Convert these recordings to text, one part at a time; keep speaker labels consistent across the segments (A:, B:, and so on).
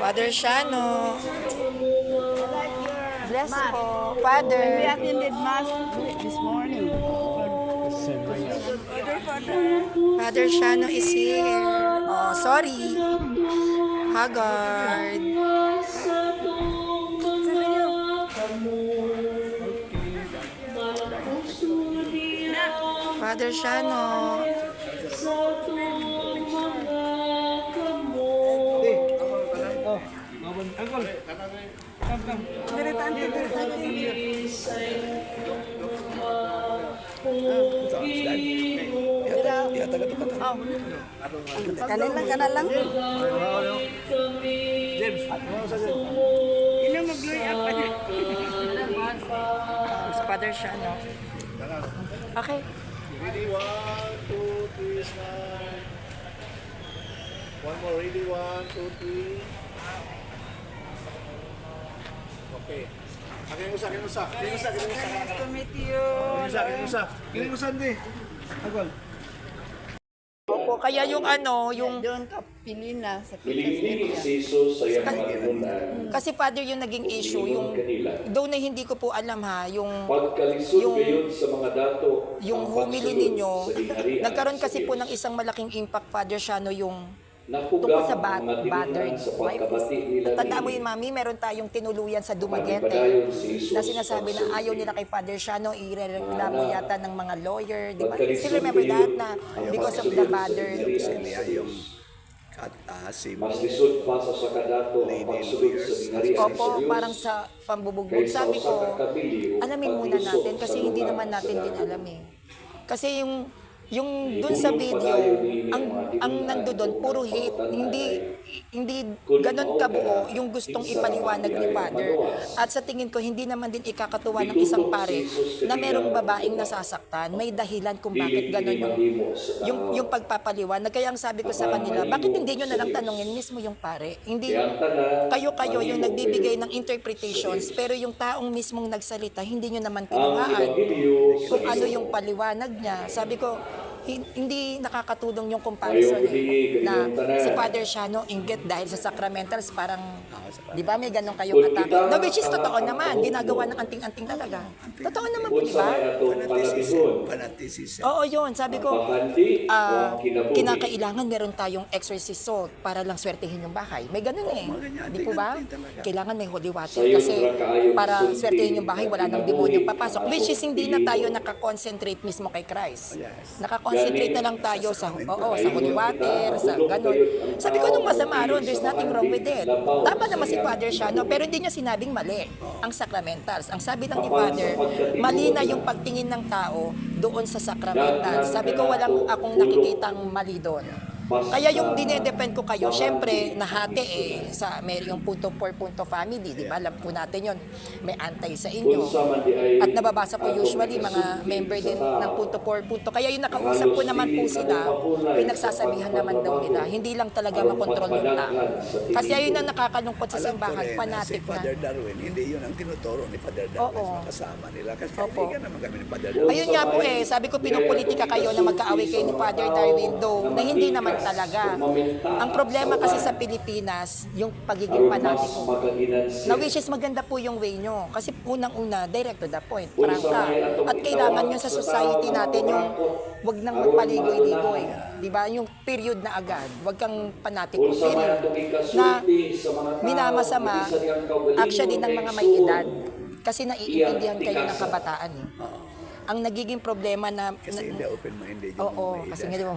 A: Father Shano. Bless po. Father.
B: We attended Mass this morning.
A: Father Shano is here. Oh, sorry. Haggard. Father Shano.
B: Kanan lang.
C: James,
B: Ino mag-glory up pa niya.
A: Father Shano. Okay.
C: ready, 1, 2, 3, smile. One more, ready, 1, 2, 3. Okay. Kinusa.
B: Nice to meet you.
C: Kinusa, hindi. Agol.
A: Opo, kaya yung
B: Doon ka Pilina sa
D: Pilipinig
B: Pilas.
D: si Jesus sa iyang mga inunan.
A: kasi Father yung naging issue, yung though na hindi ko po alam ha, yung
D: Pagkalisod
A: Yung-
D: gayon sa mga dato,
A: yung
D: ang
A: homily
D: pagsunod
A: ninyo,
D: sa dingharian
A: nagkaroon
D: sa
A: kasi po
D: Diyos.
A: ng isang malaking impact, Father Shano, yung
D: Napugaw
A: tungkol sa
D: ang mga
A: battered
D: tinunan sa pagkabati nila
A: Tandaan mo
D: nini.
A: yun, Mami, meron tayong tinuluyan sa Dumaguete
D: Padayon si Jesus
A: na sinasabi na
D: pagsulti.
A: ayaw nila kay Father Shano, irereklamo
D: Mana.
A: yata ng mga lawyer, di ba?
D: Pagkalisod
A: Still remember
D: gayon,
A: that na
D: ang
A: because of the
D: pagsunod sa
A: battered.
D: dingharian sa
E: Niya
D: Diyos.
E: yung si
D: Mas lisod pa sa sakadato ang pagsunod sa dingharian sa
A: Opo,
D: Diyos.
A: parang sa pambubugbog.
D: Kaysa
A: Sabi ko,
D: usa ka kabili o
A: alamin muna
D: paglusok
A: natin kasi
D: sa
A: hindi
D: lugar
A: naman natin
D: sa
A: din
D: dagat.
A: alam eh. Kasi yung dun sa video, ang nando doon, puro hate, hindi ganon kabuo yung gustong ipaliwanag ni Father. At sa tingin ko, hindi naman din ikakatuwa ng isang pare na merong babaeng nasasaktan, may dahilan kung bakit ganon yung pagpapaliwanag. Kaya ang sabi ko sa kanila, bakit hindi nyo nalang tanongin mismo yung pare? Hindi kayo yung nagbibigay ng interpretations, pero yung taong mismong nagsalita, hindi nyo naman pinuhaan kung ano yung paliwanag niya. Sabi ko, hindi nakakatulong yung comparison na si Father Shano inggit dahil sa sacramentals parang di ba may ganun kayong atake, no, which is totoo naman, ginagawa ng anting-anting talaga, totoo naman po, di ba?
E: Fanaticism.
A: Oo, yun. Sabi ko, kinakailangan meron tayong exorcist salt para lang swertihin yung bahay. May ganun eh. Di po ba? Kailangan may holy water kasi para swertihin yung bahay, wala nang demonyo papasok. Which is hindi na tayo nakakonsentrate mismo kay Christ. Nakakonsentrate na lang tayo sa holy water, sa ganun. Sabi ko nung masama ron, there's nothing wrong with it. Tama naman si Father Shano, pero hindi niya sinabing mali ang sacramentals. Ang sabi lang ni Father, mali na yung pagtingin ng tao doon sa sacramentals. Sabi ko walang akong nakikitang mali doon. Kaya yung dinedepend ko kayo, syempre, nahati sa may yung punto for punto family, di ba? Alam po natin yon, may antay sa inyo. At nababasa po usually mga member din ng punto for punto. Kaya yung nakausap ko naman po sila, pinagsasabihan naman daw nila, hindi lang talaga makontrol yung tao. Kasi ayun ang nakakalungkot sa simbahan, fanatic
E: si
A: na.
E: Father Darwin, hindi yun ang tinuturo ni Father Darwin
A: Oo.
E: sa kasama nila. Kasi
A: Opo.
E: kaibigan naman kami ni Father Darwin.
A: Ayun nga po sabi ko pinupolitika kayo na magkaaway kayo ni Father Darwin, though na hindi naman talaga. Ang problema kasi sa Pilipinas, yung pagiging panatiko. Na which is maganda po yung way nyo. Kasi unang-una, direct to the point, prangka. At kailangan yun sa society natin, yung wag nang magpaligoy-ligoy. Di ba? Yung period na agad. Wag kang panatiko period. Na minamasama actually ng mga may edad. Kasi naiintindihan kayo ng kabataan. Ang nagiging problema na
E: Kasi hindi open-minded yung
A: oo,
E: mga
A: kasi
E: edad.
A: nga naman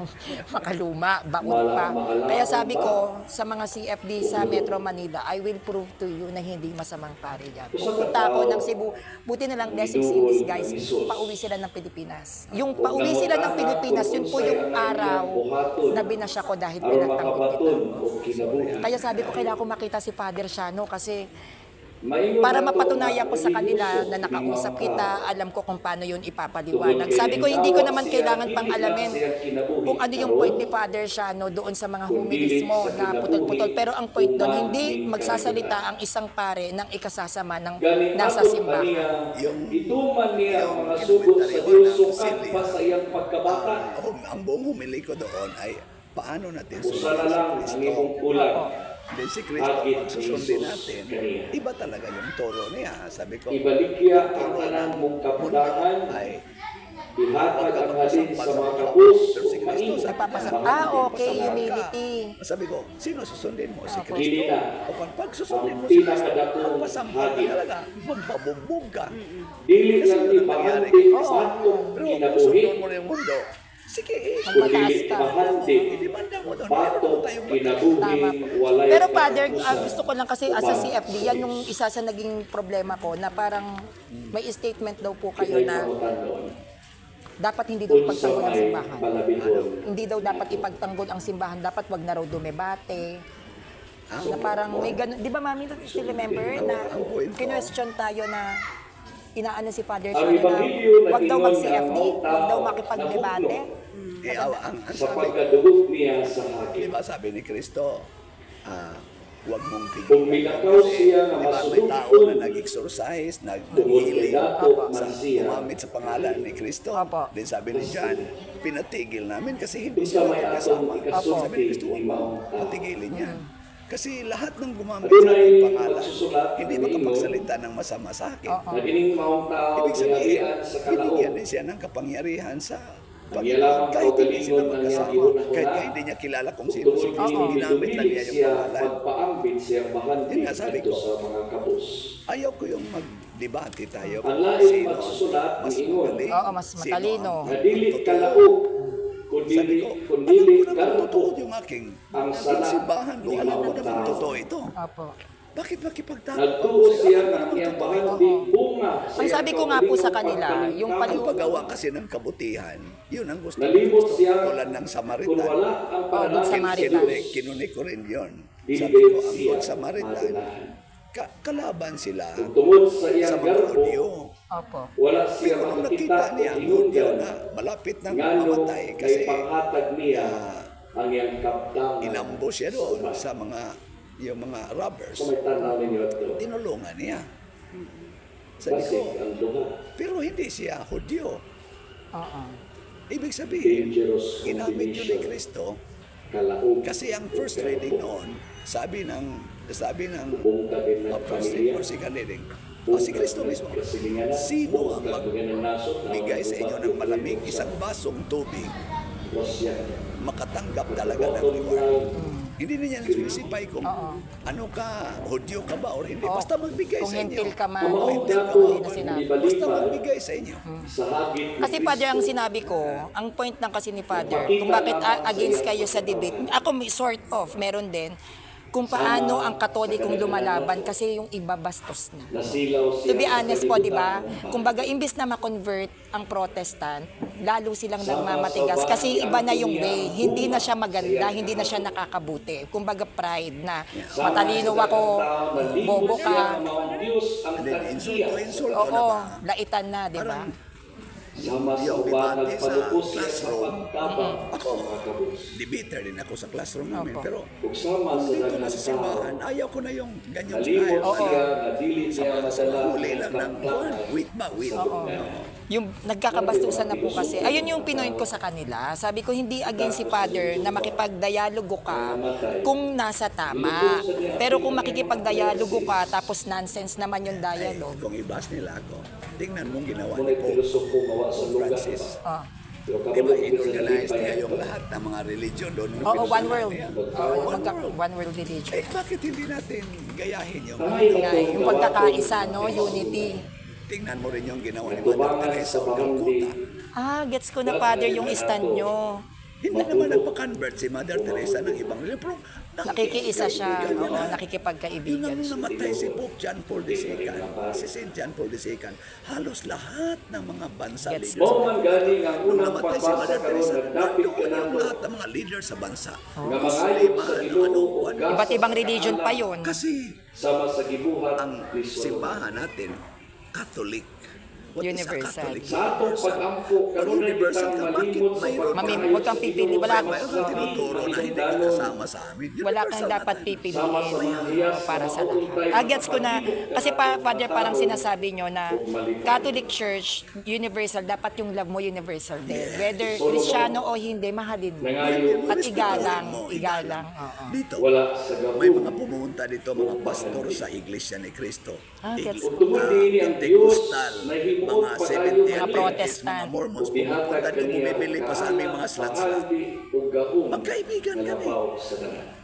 A: makaluma, baon pa. Kaya sabi ko sa mga CFD sa Metro Manila, I will prove to you na hindi masamang pare yan. Pupunta ako ng Cebu, buti na lang blessings in disguise, pauwi sila ng Pilipinas. Yung pauwi sila ng Pilipinas, yun po yung araw na binasya ko dahil pinagtanggol kita. Kaya sabi ko, kailangan ko makita si Father Shano kasi para mapatunayan ko sa kanila na nakausap kita, alam ko kung paano yun ipapaliwanag. Sabi ko, hindi ko naman kailangan pang alamin kung ano yung point ni Father Shano doon sa mga humilis mo na putol-putol. Pero ang point doon, hindi magsasalita ang isang pare ng ikasasama ng nasa simbahan.
D: Ituman niya ang mga sugo sa Diyos sukat pa sa iyang pagkabata.
E: Ang buong humili ko doon ay paano natin
D: Usa na lang ang imong kulang.
E: Then si Kristo,
D: Hagit
E: pag susundin
D: Jesus
E: natin,
D: kaniya.
E: iba talaga yung turo niya. Sabi ko,
D: Ibalikya ang
E: turo
D: tanan
E: ng
D: mong
E: mundo
D: kapulangan,
E: ay
D: ihatag ang halin sa mga kapus,
E: Pero si Kristo,
D: maingat
A: Nagpapasa-
D: ang
A: Ah,
D: mga
A: okay,
E: Pasalamat ka.
A: humility.
E: Sabi ko, sino susundin mo? Si
A: Opo.
E: Kristo.
D: Dili na.
E: O pag susundin
D: Ang
E: mo si Kristo,
D: pinakadakong
E: magpasampal ka
D: hagit.
E: talaga. Magpabugbog ka.
D: Dili
E: Kasi
D: lang
E: yun ang nangyari.
D: ibahandi
E: Oo.
D: batong
E: Pero kung
D: kinabuhi,
E: sundin mo na yung mundo, sige
A: Magmataas
D: kundi
A: ka.
D: ibahandi
E: idemanda mo doon. Meron
D: batong
E: tayong
D: kinabuhi,
A: Tama po.
D: walay
A: Pero Father,
D: katapusan.
A: gusto ko lang kasi as a CFD, yan yung isa sa naging problema ko na parang may statement daw po kayo
D: Kita'y
A: na
D: kamutan doon.
A: dapat hindi daw
D: Unsa
A: ipagtanggol ang
D: may
A: simbahan.
D: balabihon.
A: Hindi daw dapat ipagtanggol ang simbahan, dapat wag na raw dumebate. Na parang may ganun, di ba mami, still remember na
E: ang point ko.
A: kinwestiyon tayo na inaano si Father
D: Ang
A: Sean na
D: Ebanghelyo na
A: wag daw
D: gingon
A: mag-CFD,
D: nga,
A: wag daw
D: tao
A: makipagdebate.
D: na
E: ang
D: sa
E: sabi ko,
D: pagkadugog niya sa
E: di
D: hagit.
E: ba sabi ni Kristo, huwag mong
D: Kung
E: pigilan.
D: milakaw siya na
E: Di ba, may tao
D: masulugtong,
E: na nag-exercise,
D: tungod kay
E: nag-healing,
D: dato man siya,
E: gumamit sa pangalan ni Kristo.
A: Opo.
E: Then sabi ni John, pinatigil namin kasi hindi
D: Unsa
E: siya
D: may
E: kasama.
D: atong ikasulti
E: Sabi ni Kristo, huwag
D: ni
E: mo
D: maong tao.
E: patigilin niya. Kasi lahat ng gumamit sa
D: Adunay
E: aking pangalan,
D: pagsusulat
E: hindi
D: ng
E: makapagsalita ng masama sa akin.
D: na ining maong tao
E: Ibig sabihin,
D: ginabihan sa
E: binigyan
D: kalaog.
E: din siya ng kapangyarihan sa
D: Ang
E: Panginoon.
D: yalamang
E: Kahit hindi sila
D: kaugalingon ng
E: magkasama,
D: iyang
E: kahit
D: gihuna.
E: nga hindi niya kilala kung sino
D: Tungod
E: si Kristo,
D: kini
E: ginamit lang niya yung
D: siya
E: pangalan.
D: pagpaambit siya bahandi
E: Yun nga sabi
D: kadto
E: ko.
D: sa mga kapus.
E: Ayaw ko yung mag-debate tayo.
D: Ang
E: kung
D: laing
E: sino
D: pagsusulat,
E: mas
D: ingon.
E: magaling,
A: Oo, mas
E: sino
A: matalino.
E: ang
D: Na dili
E: totoo.
D: kalaog,
E: Sabi
D: kundi
E: ko, alam
D: dili
E: ko naman
D: karupo.
E: totoo yung aking
D: Ang sala
E: simbahan ko.
D: ni
E: Alam ko
D: maong
E: naman
D: tao.
E: totoo ito.
A: Opo.
E: Bakit makipagtalo?
D: Nagtuo siya ng iyang bahandi bunga.
A: Ang sabi ko nga po sa kanila, yung
E: Ang
A: pali-
E: paggawa kasi ng kabutihan, yun ang gusto
D: Nalimot
E: Kristo.
D: siya
E: Tulad ng
D: kung
E: Samaritan.
D: wala ang
A: Good Samaritan.
E: Kinunik ko rin yun.
D: Dili
E: Sabi ko, ang
D: siya
E: Good Samaritan,
D: madunahan.
E: kalaban sila
D: Kung tungod sa
E: sa
D: iyang
E: mga
D: garbo,
E: Hudyo.
A: Opo.
D: wala siya
E: Pero nung
D: makita
E: nakita niya
D: o
E: ang Hudyo
D: hinungdan
E: na malapit nang
D: ngano
E: mamatay
D: kay
E: kasi
D: panghatag niya ang iyang kaptangan.
E: inambush siya doon sa yung mga robbers.
D: Kung may tanaw ninyo ito,
E: Tinulungan niya. Sabi
D: basig
E: ko,
D: ang duha.
E: pero hindi siya Hudyo.
A: Oo.
E: Ibig sabihin,
D: Dangerous
E: ginamit yun ni
D: combination.
E: Kristo
D: Kalaog.
E: kasi ang first reading noon, sabi ng
D: Bungkagin ng
E: first
D: pamilya.
E: reading or second reading, si Kristo mismo, sino ang magbigay sa inyo ng malamig isang basong tubig, makatanggap talaga ng reward. Hindi na niya specify kung ano ka, Hudyo ka ba or hindi. Basta magbigay
A: Kung
E: sa inyo.
A: hentil ka man,
E: Kung hentil ka
A: hindi
E: ba,
A: na sinabi.
E: basta magbigay sa inyo.
D: Sa hagit ni
A: Kasi Father, ang
D: Kristo,
A: sinabi ko, ang point lang kasi ni Father, kung bakit against kayo sa debate, ako may sort of, meron din, kung paano ang Katolikong lumalaban kasi yung iba bastos na.
D: nasilaw siya
A: To be
D: sa
A: honest po, di ba?
D: kalibutan.
A: Kumbaga, imbis na ma-convert ang Protestant, lalo silang nagmamatigas kasi iba na yung way. Hindi na siya maganda, hindi na siya nakakabuti. Kumbaga, pride na matalino ako, bobo ka.
E: And then insulto na
A: Oo,
E: ba?
A: laitan na, di ba?
D: Sama sa
E: Yung
D: uban
E: debate sa
D: nagpalupos siya sa
E: classroom.
D: pagtabang
E: Ako,
D: sa mga kabus.
E: debater din ako sa classroom namin.
A: Opo.
E: Pero
D: Ug sama sa
E: dito na
D: daghang
E: sa
D: tao,
E: simbahan, ayaw ko na yung ganyang
D: nalimot
E: style.
D: siya na dili niya madala
E: Huli
D: ang
E: lang ng
D: kaptangan.
E: wait ba, wait.
A: Yung nagkakabastusan na po kasi. Ayun yung pinoint ko sa kanila. Sabi ko, hindi against si Father na makipagdialogo ka kung nasa tama. Pero kung makikipagdialogo ka tapos nonsense naman yung dialogue.
E: Kung ibas nila ako, tingnan mong ginawa
D: Kung
E: ni
D: may
E: Pope
D: pilosopo mawa sa lugar
E: Francis.
A: Ah.
D: Yung
E: Di ba,
D: kabulog sa
E: inorganize
D: lipay.
E: niya yung lahat ng mga religion doon.
A: Oo, one world.
E: Niya.
A: Oo,
E: One world.
A: one world religion.
E: Eh, bakit hindi natin gayahin yung
A: Yung pagkakaisa, no? Unity.
E: tingnan mo rin yung ginawa ni Mother Teresa of Calcutta.
A: Ah, gets ko na, Father, yung stand nyo.
E: Hindi naman nagpa-convert si Mother Teresa ng ibang religion. Pero
A: Nakikiisa siya.
E: nakikipagkaibigan
A: Oo,
E: niya. Yun
A: nakikipagkaibigan
E: ang
A: siya.
E: namatay si Pope John Paul II, si St. John Paul II. Halos lahat ng mga bansa
A: Gets
E: leaders.
D: Mao man gani ang
E: Nung
D: unang
E: namatay si
D: pagbasa
E: Mother
D: karon
E: Teresa,
D: nagdapit
E: nandoon
D: ka
E: yung
D: nato
E: lahat ng mga leaders sa bansa.
D: nga mangayo sa Ginoo
A: Iba't ibang religion pa yun.
E: Kasi
D: sama sa gibuhat
E: ang
D: ni Solomon.
E: simbahan natin, Catholic. What is a
A: Universal.
E: Catholic?
D: Sa atong pag-ampo,
E: Pag
D: kanunay
E: universal
D: kitang
E: ka, bakit
D: malimot sa
E: mayroon
A: Mami,
D: pagpahayag
A: huwag kang
D: sa
A: pipili.
D: Ginoo
A: Wala
D: sa
A: akong-
E: Mayroon kang tinuturo na hindi ka kasama sa amin.
A: Wala kang
E: Universal
A: dapat
E: na.
A: pipiliin
D: Sama sa mga hiyas,
A: para sa
D: mauuntay,
A: lahat. Gets ko na, kasi Father, parang
D: matao,
A: sinasabi nyo na Catholic Church, universal, dapat yung love mo universal din. Whether Kristiyano o hindi, mahalin mo.
D: nangayo,
A: At igalang, igalang.
E: Dito,
D: wala sa gabong.
E: may mga pumunta dito, mga pastor sa Iglesia ni Cristo.
A: Gets
D: Kung tumutini ang Diyos,
E: Pentecostal,
D: nahimuot
E: mga
D: pa tayo
E: Seventh-day
A: Mga
E: Adventists,
A: Protestant.
E: mga Mormons, pumupunta dito, bumibili pa sa aming mga slots. Magkaibigan kami.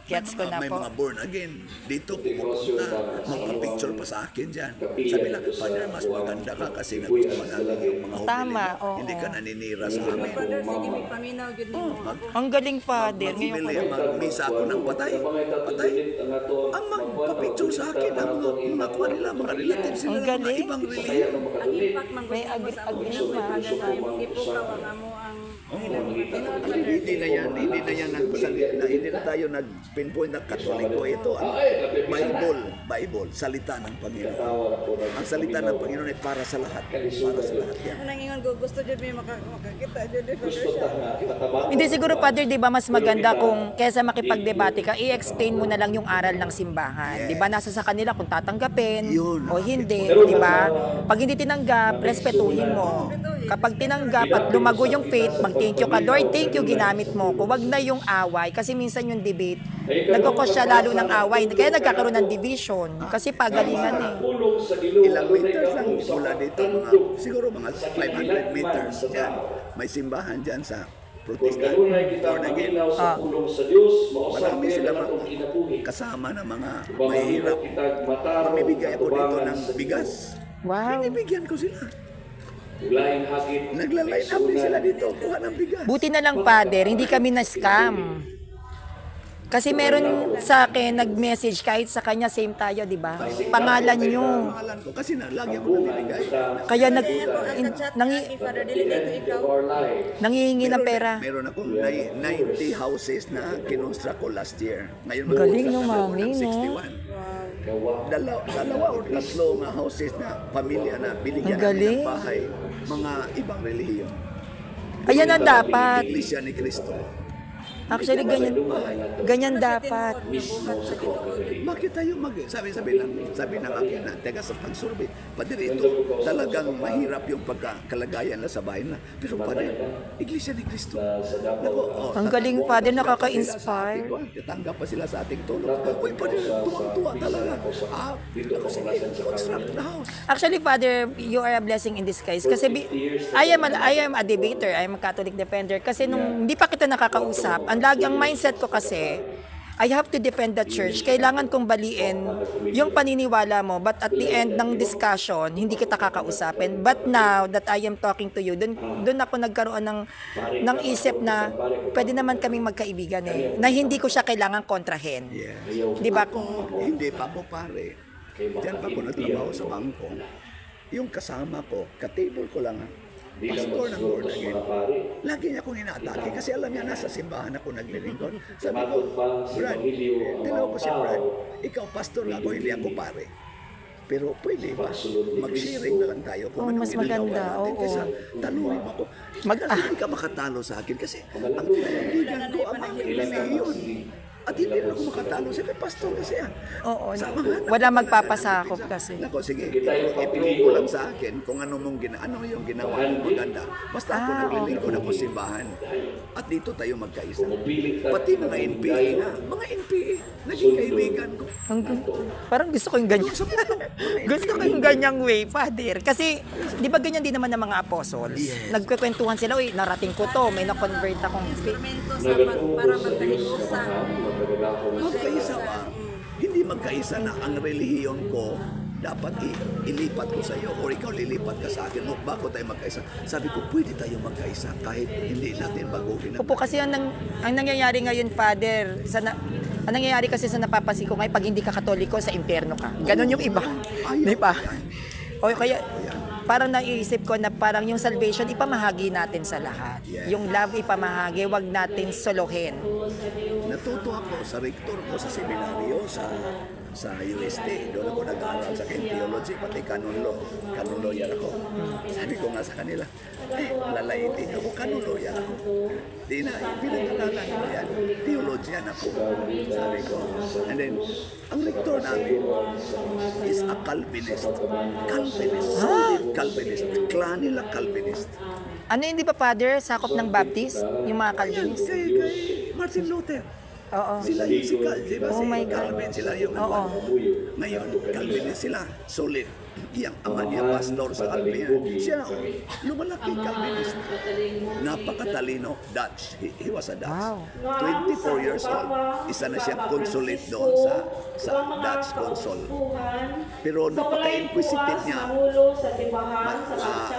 A: Gets ko na
E: May
A: po.
E: mga born again dito pumupunta, magpa-picture pa sa akin dyan. Sabi lang, Father, mas maganda ka kasi nagustuhan namin yung mga humili
A: Tama,
E: mo.
A: oo.
E: Hindi ka naninira sa amin.
A: Ang galing, Father. Ngayon ko
E: Magbibili, magmisa ako ng patay. Patay. Ang magpa-picture sa akin, ang mga kuha nila, mga relatives
A: Ang
E: nila, mga
A: galing.
E: ibang relihiyon.
A: may
E: Hindi na yan nagsalita, hindi na tayo nag-pinpoint ng Katoliko. Ito ang Bible, salita ng Panginoon. Ang salita ng Panginoon ay para sa lahat. Para sa lahat yan.
B: Nangingon ko, gusto dyan may makakita dyan di Father siya.
A: Hindi siguro, Father, di ba mas maganda kung kesa makipagdebate ka, i-explain mo na lang yung aral ng simbahan. Di ba nasa sa kanila kung tatanggapin
E: Yun.
A: o hindi, di ba? Pag hindi tinanggap, respetuhin mo. Kapag tinanggap at lumago yung faith, mag-thank you ka, Lord, thank you, ginamit mo ko. Wag na yung away, kasi minsan yung debate, nagkakos siya lalo ng away. Kaya nagkakaroon ng division, kasi pagalingan eh.
E: Ilang meters lang mula dito, siguro mga 500 meters dyan. May simbahan dyan sa Protestant. Born again. Marami sila kasama ng mga mahirap. Mamibigay ako dito ng bigas.
A: Wow.
E: Binibigyan ko sila. Nagla-line up din sila dito, kuha ng bigas.
A: Buti na lang, Father, hindi kami na-scam. Kasi meron sa akin nag-message kahit sa kanya same tayo, di ba? Pangalan nyo.
E: Pangalan ko kasi lagi ako nabibigay.
A: Kaya
B: Father, dili dito ikaw.
A: nangihingi ng pera.
E: Meron akong 90 houses na kinonstruct ko last year. Ngayon
A: Galing, no,
E: magkakasama ako
A: Mami,
E: ng
A: no?
E: 61. Dalawa o tatlo nga houses na pamilya na binigyan
A: Ang
E: namin
A: galing.
E: ng bahay. Mga ibang relihiyon.
A: Ayan ang dapat.
E: Iglesia ni Cristo.
A: Actually, ganyan dapat.
E: Bakit tayo sabi ng akin na, teka sa pag-survey, pati rito, talagang mahirap yung pagkakalagayan na sa bahay na. Pero pa rin, Iglesia ni Cristo. Naku,
A: Ang galing, Father, nakaka-inspire.
E: Tatanggap pa sila sa ating tulong. Uy, pa rin, tuwang-tuwa talaga. Ako sige, construct the house.
A: Actually, Father, you are a blessing in disguise. Kasi I am a debater, I am a Catholic defender. Kasi nung hindi pa kita nakakausap, ang mindset ko kasi, I have to defend the church. Kailangan kong baliin yung paniniwala mo. But at the end ng discussion, hindi kita kakausapin. But now that I am talking to you, dun ako nagkaroon ng isip na pwede naman kaming magkaibigan eh. Na hindi ko siya kailangan kontrahin. Di ba?
E: Hindi pa ako pare. Diyan pa ako nagtrabaho sa bangko. Yung kasama ko, katable ko lang, pastor ng born again. Lagi niya akong inaatake kasi alam niya nasa simbahan ako naglilingkod. Sabi ko, Brad, tinawag ko siya, Brad, ikaw pastor ako, hindi ako pare. Pero pwede ba? Mag-sharing na lang tayo kung anong
A: mas
E: ginagawa
A: maganda,
E: natin.
A: oo.
E: Kaysa tanungin mo ako, hindi ka makatalo sa akin kasi ang pinanigan ko ang aming relihiyon. At hindi rin ako makatalo sa kay pastor kasi
A: Oo,
E: samahan
A: wala
E: natin
A: magpapasakop
E: natin.
A: kasi.
E: Nako, sige, i-prove ko lang sa akin kung ano yung ginawa mo maganda. Basta ako naglilingkod ako simbahan. At dito tayo magkaisa. Pati mga NPA nga, mga NPA, naging kaibigan ko.
A: Parang gusto ko yung ganyan. Gusto ko yung ganyang way, Father. Kasi, di ba ganyan din naman ng mga apostles? Nagkukwentuhan sila, uy, narating ko to, may na-convert akong
B: Instrumento sa para magkahiusan.
E: Magkaisa ba? Hindi magkaisa na ang relihiyon ko dapat ilipat ko sa iyo o ikaw lilipat ka sa akin. Bago tayo magkaisa. Sabi ko, pwede tayo magkaisa kahit hindi natin baguhin.
A: Opo, kasi ang nangyayari ngayon, Father, ang nangyayari kasi sa napapansin ko ngayon, pag hindi ka Katoliko, sa impyerno ka. Ganon yung iba. Di ba? O kaya, parang naiisip ko na parang yung salvation, ipamahagi natin sa lahat. Yung love, ipamahagi, wag natin solohin.
E: Natuto ako sa rector ko sa seminaryo sa UST. Doon ako nag-aaral sa theology, pati canon law. Canon lawyer ako. Sabi ko nga sa kanila, lalaitin ako, canon lawyer ako. Di na, pinag-aralan ko yan. Theologian ako. Sabi ko. And then, ang rector namin is a Calvinist. Calvinist. Solid Calvinist. Clan nila Calvinist.
A: Ano hindi ba, Father, sakop ng Baptist? Yung mga
E: Ayan,
A: Calvinist?
E: kay Martin Luther.
A: Oo.
E: Sila yung si di ba?
A: Oh
E: Si
A: my God.
E: Calvin, sila yung
A: Oo.
E: Ngayon, Calvinist sila. Solid. Iyang ama niya, pastor sa Calvin. Siya, lumalaki Calvinist. Napakatalino, Dutch. He was a Dutch.
A: Wow.
E: 24 years old. Isa na siyang consulate doon sa Dutch consul. Pero napaka-inquisitive niya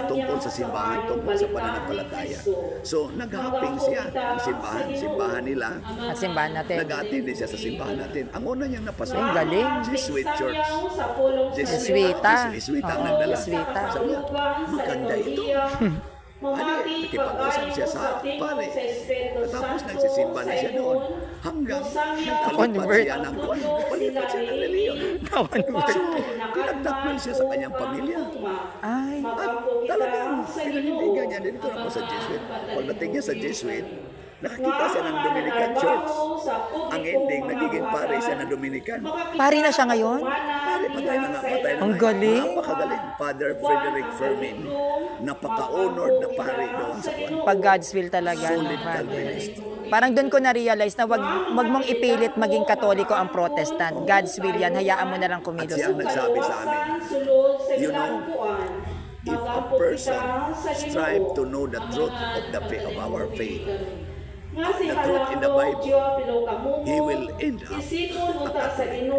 E: tungkol sa simbahan, tungkol sa pananampalataya. So, naghaping siya ng simbahan nila.
A: At simbahan natin.
E: Nag-attend din siya sa simbahan natin. Ang una niyang napasok,
A: Ang galing.
E: Jesuit Church.
A: Jesuita.
E: Jesuita ang
A: Oo,
E: nagdala.
A: Jesuita.
E: Sabi niya, maganda ito. Nakipag-usap siya sa pare. Tapos nagsisimba na siya doon. Hanggang nagpalipat
A: Convert.
E: siya ng kuwan. Nagpalipat siya ng reliyon. So, pinagtakman siya sa kanyang pamilya.
A: Ay,
E: At talagang pinanindigan niya dito ako sa Jesuit. Pagdating niya sa Jesuit, nakakita siya ng Dominican Church. Ang ending, nagiging pare siya ng Dominican.
A: pari na siya ngayon?
E: Pare, patay na nga, patay na
A: Ang
E: nga.
A: galing.
E: Napakagaling. Father Frederick Fermin. Napaka-honored na pare doon sa kwan.
A: Pag God's will talaga.
E: Solid
A: Father.
E: Calvinist.
A: Parang doon ko na-realize na wag mong ipilit maging Katoliko ang Protestant. God's will yan. Hayaan mo na lang
E: At
A: kumilos.
E: siya ang nagsabi sa amin, you know, if a person strive to know the truth of of our faith, the truth in the Bible, he will end up a Catholic.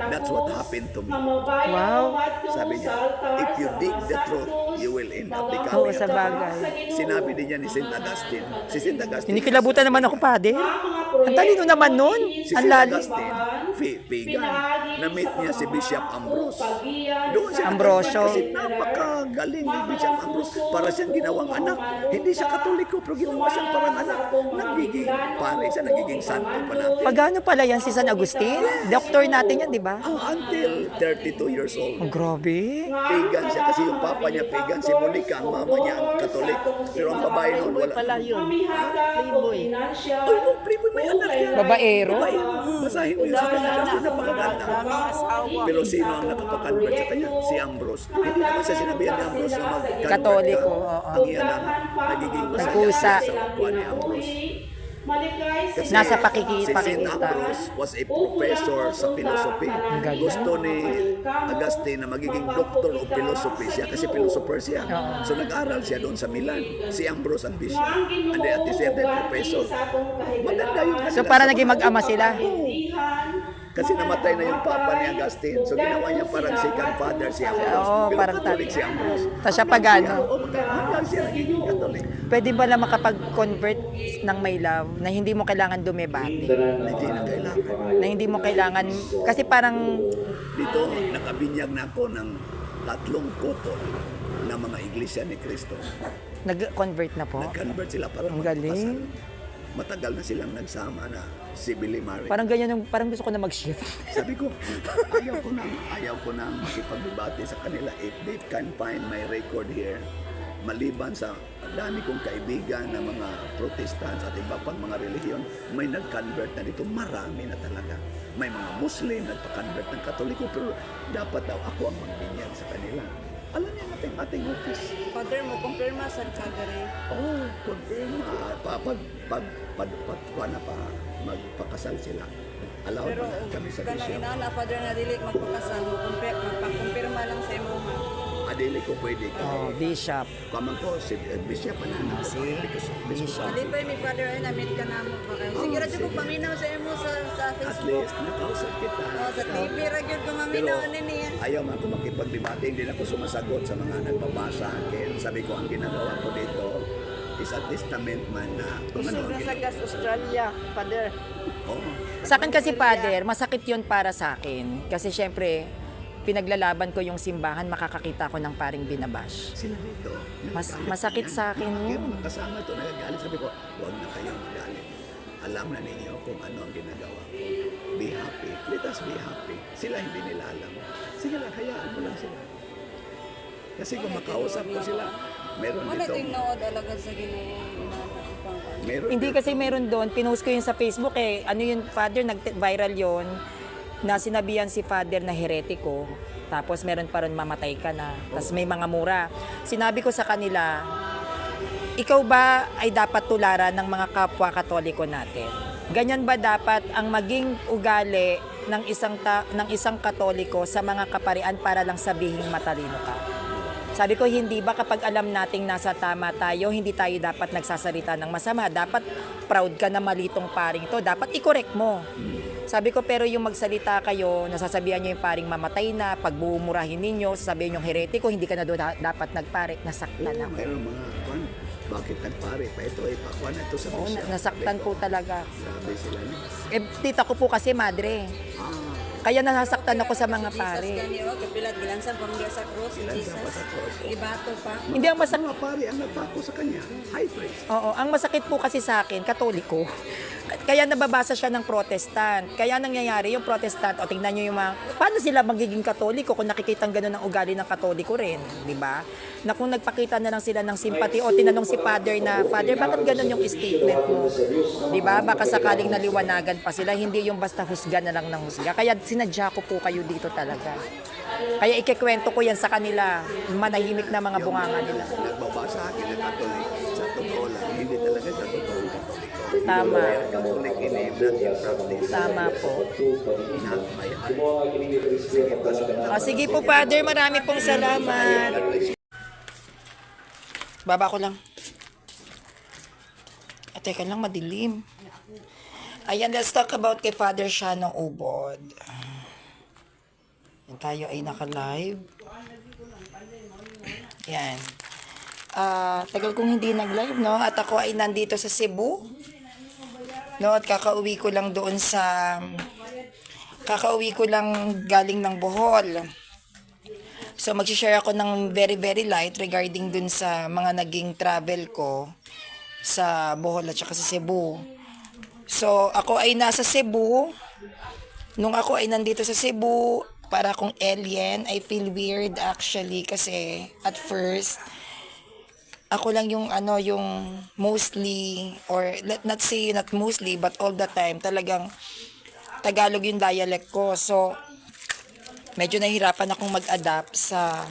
E: That's what happened to me.
A: Wow.
E: Sabi niya, if you dig the truth, you will end up
A: Oo,
E: becoming a
A: sa
E: Catholic.
A: bagay.
E: Sinabi din niya ni St. Augustine. Si St. Augustine.
A: Kinikilabutan naman ako, Father. Ang talino naman nun.
E: Si
A: Ang
E: St.
A: lalim.
E: Augustine, pagan, na-meet niya si Bishop Ambrose. Doon siya
A: Ambrosio.
E: Kasi napakagaling ni Bishop Ambrose. Para siyang ginawang anak. Hindi siya Katoliko, pero ginawa siyang parang anak. Nagiging pare siya, nagiging santo pa natin.
A: Pagano pala yan si San Agustin? Doktor natin yan, di ba?
E: Until 32 years old.
A: Ang grabe.
E: Pagan siya kasi yung papa niya pagan, si Monica, ang mama niya ang Katolik. Pero ang babae noon, wala.
B: Pala yun. Playboy.
E: Ay, no, Playboy, may anak yan.
A: Babaero.
E: Basahin mo yun sa kanya kasi napakaganda.
B: Daming asawa.
E: Pero sino ang nakapag-convert sa kanya? Si Ambrose. Hindi naman sa sinabihan ni Ambrose na mag-convert
A: Katoliko,
E: ka.
A: oo.
E: Ang iyan ang nagiging
A: Nagkusa.
E: sa kuha ni Ambrose. Kasi
A: Nasa
E: si
A: pakikita.
E: St. Ambrose was a professor sa philosophy.
A: galing.
E: Gusto ni Augustine na magiging doctor of philosophy siya kasi philosopher siya. So nag-aral siya doon sa Milan. Si Ambrose ang bishop. And then at the same time, professor. Maganda yung
A: So para naging mag-ama sila.
E: kasi namatay na yung papa ni Augustine. So ginawa niya parang second father si Ambrose.
A: Oo,
E: Pero
A: parang
E: Catholic si Ambrose.
A: Tapos siya pagano.
E: Hanggang siya nagiging Catholic.
A: Pwede ba lang makapag-convert ng may love na hindi mo kailangan dumebate?
E: Hindi na kailangan.
A: Na hindi mo kailangan, kasi parang,
E: Dito, nakabinyag na ako ng 3 couple na mga iglesia ni Cristo.
A: nag-convert na po.
E: Nag-convert sila para
A: Ang galing.
E: magpasal. Matagal na silang nagsama na civilly married.
A: Parang ganyan, parang gusto ko na mag-shift.
E: Sabi ko, ayaw ko na makipagdebate sa kanila if they can find my record here. Maliban sa dami kong kaibigan na mga Protestants at iba pang mga relihiyon, may nag-convert na dito. Marami na talaga. May mga Muslim nagpa-convert ng Katoliko, pero dapat daw ako ang magbinyag sa kanila. Alam niya natin ating office.
B: Father mo, kumpirma sa Calgary.
E: Oh, confirm. Magpakasal sila. Allowed
B: Pero
E: na kami sa
B: kanang
E: bishop.
B: inaala, Father, na dili magpakasal mo, magpakumpirma lang sa imo ma.
E: Adili ko pwede ka.
A: Oh, bishop.
E: Kamang ko, si bishop pa na.
A: Bishop.
B: Alipay ni Father ay na-meet ka na mo pa kayo. Sige, radyo ko paminaw sa imo sa
E: At
B: Facebook.
E: least, nakausap kita.
B: O, sa TV, radyo ko
E: Pero
B: maminaw ni niya.
E: ayaw man ako makipagdebate, hindi na ako sumasagot sa mga nagbabasa akin. Sabi ko, ang ginagawa ko dito is a testament man na kung ano ang ginawa.
B: Australia, Father.
E: Oh,
A: Sa akin kasi, Father, masakit yun para sa akin. Kasi syempre, pinaglalaban ko yung simbahan, makakakita ko ng paring binabash.
E: sila dito.
A: Masakit
E: yan.
A: sa akin
E: Kaya
A: yun.
E: mga kasama ito, nagagalit. Sabi ko, huwag na kayong magalit. alam na ninyo kung ano ang ginagawa ko. Be happy. Let us be happy. Sila hindi nila alam. Sige lang, hayaan mo lang sila. Kasi kung makausap ko sila, meron
B: Wala
E: dito.
B: tayong naod alaga sa Ginoo.
E: Meron
A: Hindi kasi meron doon, pinost ko yun sa Facebook eh. Ano yun, Father, nag-viral yon na sinabihan si Father na heretiko. Tapos meron pa rin mamatay ka na. Tapos may mga mura. Sinabi ko sa kanila, ikaw ba ay dapat tularan ng mga kapwa Katoliko natin? Ganyan ba dapat ang maging ugali ng isang Katoliko sa mga kaparian para lang sabihing matalino ka? Sabi ko, hindi ba kapag alam nating nasa tama tayo, hindi tayo dapat nagsasalita ng masama. Dapat proud ka na malitong paring to. Dapat i-correct mo. Sabi ko, pero yung magsalita kayo, nasasabihan nyo yung paring mamatay na, pag buumurahin ninyo, sasabihin yung heretiko, hindi ka na doon dapat nagpare. Nasaktan
E: Oo,
A: ako.
E: meron mga kwan. Bakit nagpare pa ito? Ipakuan ito sa
A: Oo,
E: bisya.
A: nasaktan po talaga.
E: Sabi sila niya.
A: Eh, tita ko po kasi madre. Kaya nasasaktan ako sa mga pare.
B: Jesus ganyo, kapilat gilansan pang diya sa cross,
E: Ilan
B: Jesus.
E: pa sa cross.
B: Ibato pa.
A: Hindi ang masakit.
E: Mga pare ang nagpako sa kanya. High priest.
A: Oo, ang masakit po kasi sa akin, Katoliko. Kaya nababasa siya ng Protestant. Kaya nangyayari yung Protestant, o tingnan nyo yung mga, paano sila magiging Katoliko kung nakikita gano'n ang ugali ng Katoliko rin, di ba? Na kung nagpakita na lang sila ng simpati o tinanong si Father na, Father, bakit gano'n yung statement mo? Di ba? Baka sakaling naliwanagan pa sila, hindi yung basta husga na lang ng husga. Kaya sinadya ko po kayo dito talaga. Kaya ikikwento ko yan sa kanila, manahimik na mga bunganga nila.
E: Nagbabasa akin ng Katolik. Sa totoo lang, hindi talaga sa totoong Katoliko.
A: Tama.
E: Katolik ini not in practice.
A: Tama po.
E: Not by heart. Sige, Pastor.
A: O, sige po, Father, marami pong salamat. Baba ko lang. Teka lang, madilim. Ayan, let's talk about kay Father Shano Ubod. Yan, tayo ay naka-live. Yan. Tagal kong hindi nag-live, no? At ako ay nandito sa Cebu. No, at kakauwi ko lang galing ng Bohol. So, mag-share ako ng very, very light regarding dun sa mga naging travel ko sa Bohol at saka sa Cebu. So, ako ay nasa Cebu. Nung ako ay nandito sa Cebu, para akong alien, I feel weird actually kasi at first, ako lang yung mostly, or not say not mostly, but all the time, talagang Tagalog yung dialect ko. So, medyo nahihirapan akong mag-adapt sa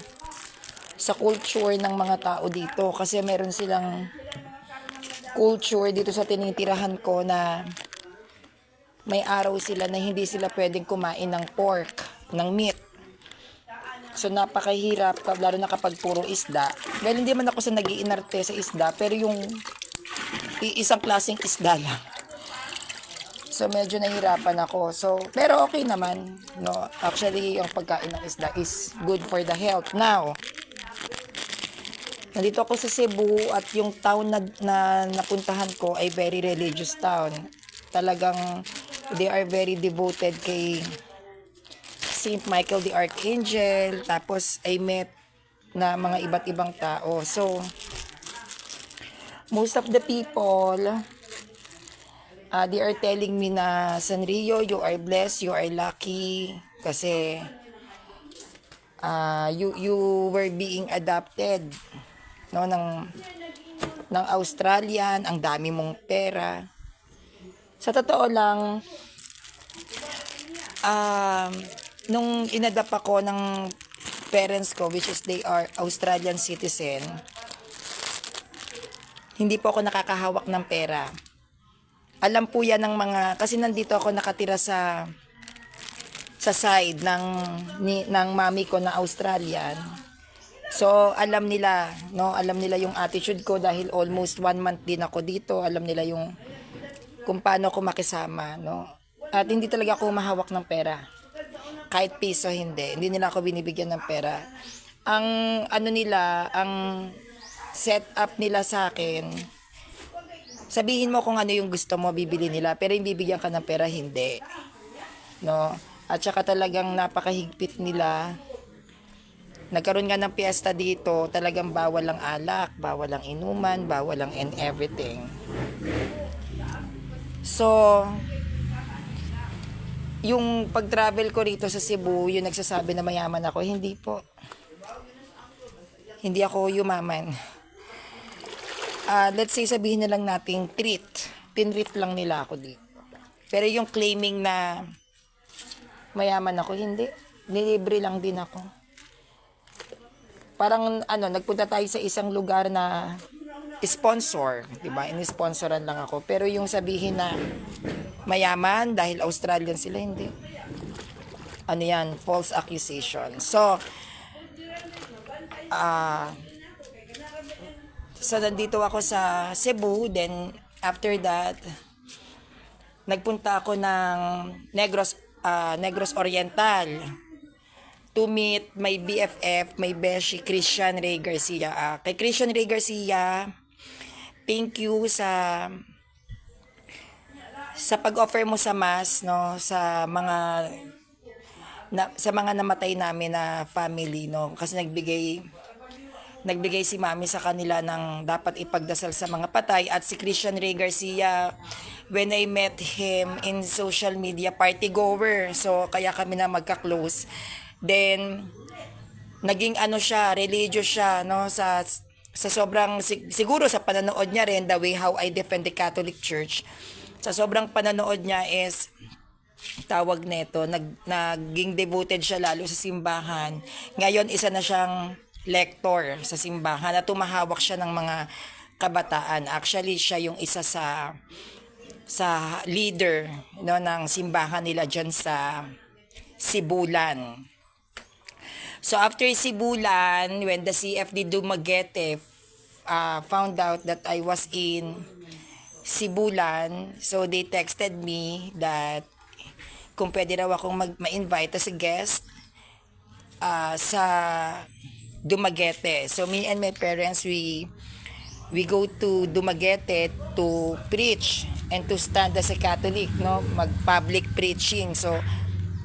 A: culture ng mga tao dito. Kasi meron silang culture dito sa tinitirahan ko na may araw sila na hindi sila pwedeng kumain ng pork, ng meat. So, napakahirap, lalo na kapag puro isda. Dahil hindi man ako sa nag-iinarte sa isda, pero yung isang klaseng isda lang. So, medyo nahirapan ako. So, pero okay naman. No? Actually, yung pagkain ng isda is good for the health. Now, nandito ako sa Cebu at yung town na napuntahan ko ay very religious town. Talagang, they are very devoted kay Saint Michael the Archangel, tapos I met na mga iba't ibang tao. So, most of the people, they are telling me na, Sanrio, you are blessed, you are lucky, kasi you were being adopted, no, ng Australian, ang dami mong pera. Sa totoo lang, nung inadapt ako ng parents ko, which is they are Australian citizen, hindi po ako nakakahawak ng pera. Alam po yan ng mga, kasi nandito ako nakatira sa side ng mami ko na Australian. So, alam nila, no? Alam nila yung attitude ko dahil almost 1 month din ako dito. Alam nila yung kung paano ako makisama, no? At hindi talaga ako mahawak ng pera. Kahit piso hindi nila ako binibigyan ng pera. Ang ang setup nila sa akin, sabihin mo kung ano yung gusto mo, bibili nila, pero yung bibigyan ka ng pera, hindi. No? At saka talagang napakahigpit nila. Nagkaroon nga ng piyesta dito, talagang bawal ang alak, bawal ang inuman, bawal ang and everything. So, yung pag-travel ko rito sa Cebu, yung nagsasabi na mayaman ako, hindi po. Hindi ako yumaman. Let's say sabihin na lang nating treat. Tinreat lang nila ako dito. Pero yung claiming na mayaman ako, hindi. Nilibre lang din ako. Parang nagpunta tayo sa isang lugar na sponsor, 'di ba? Ini-sponsoran lang ako. Pero yung sabihin na mayaman dahil Australian sila, hindi. Ano yan? False accusation. So, nandito ako sa Cebu. Then, after that, nagpunta ako ng Negros Oriental to meet my BFF, my beshi, Christian Ray Garcia. Kay Christian Ray Garcia, thank you sa pag-offer mo sa mass, no, sa mga namatay namin na family, no, kasi nagbigay si Mami sa kanila ng dapat ipagdasal sa mga patay. At si Christian Ray Garcia, when I met him in social media, party goer, so kaya kami na magka-close. Then naging siya, religious siya, no, sa sobrang siguro sa pananood niya rin, the way how I defend the Catholic Church. Sa sobrang pananood niya is tawag nito, naging devoted siya lalo sa simbahan. Ngayon isa na siyang lector sa simbahan at tumahawak siya ng mga kabataan. Actually siya yung isa sa leader, no, ng simbahan nila diyan sa Sibulan. So after Sibulan, when the CFD Dumaguete found out that I was in Sibulan, so they texted me that kung pwede raw akong ma-invite as a guest sa Dumaguete. So me and my parents, we go to Dumaguete to preach and to stand as a Catholic, no, mag-public preaching. So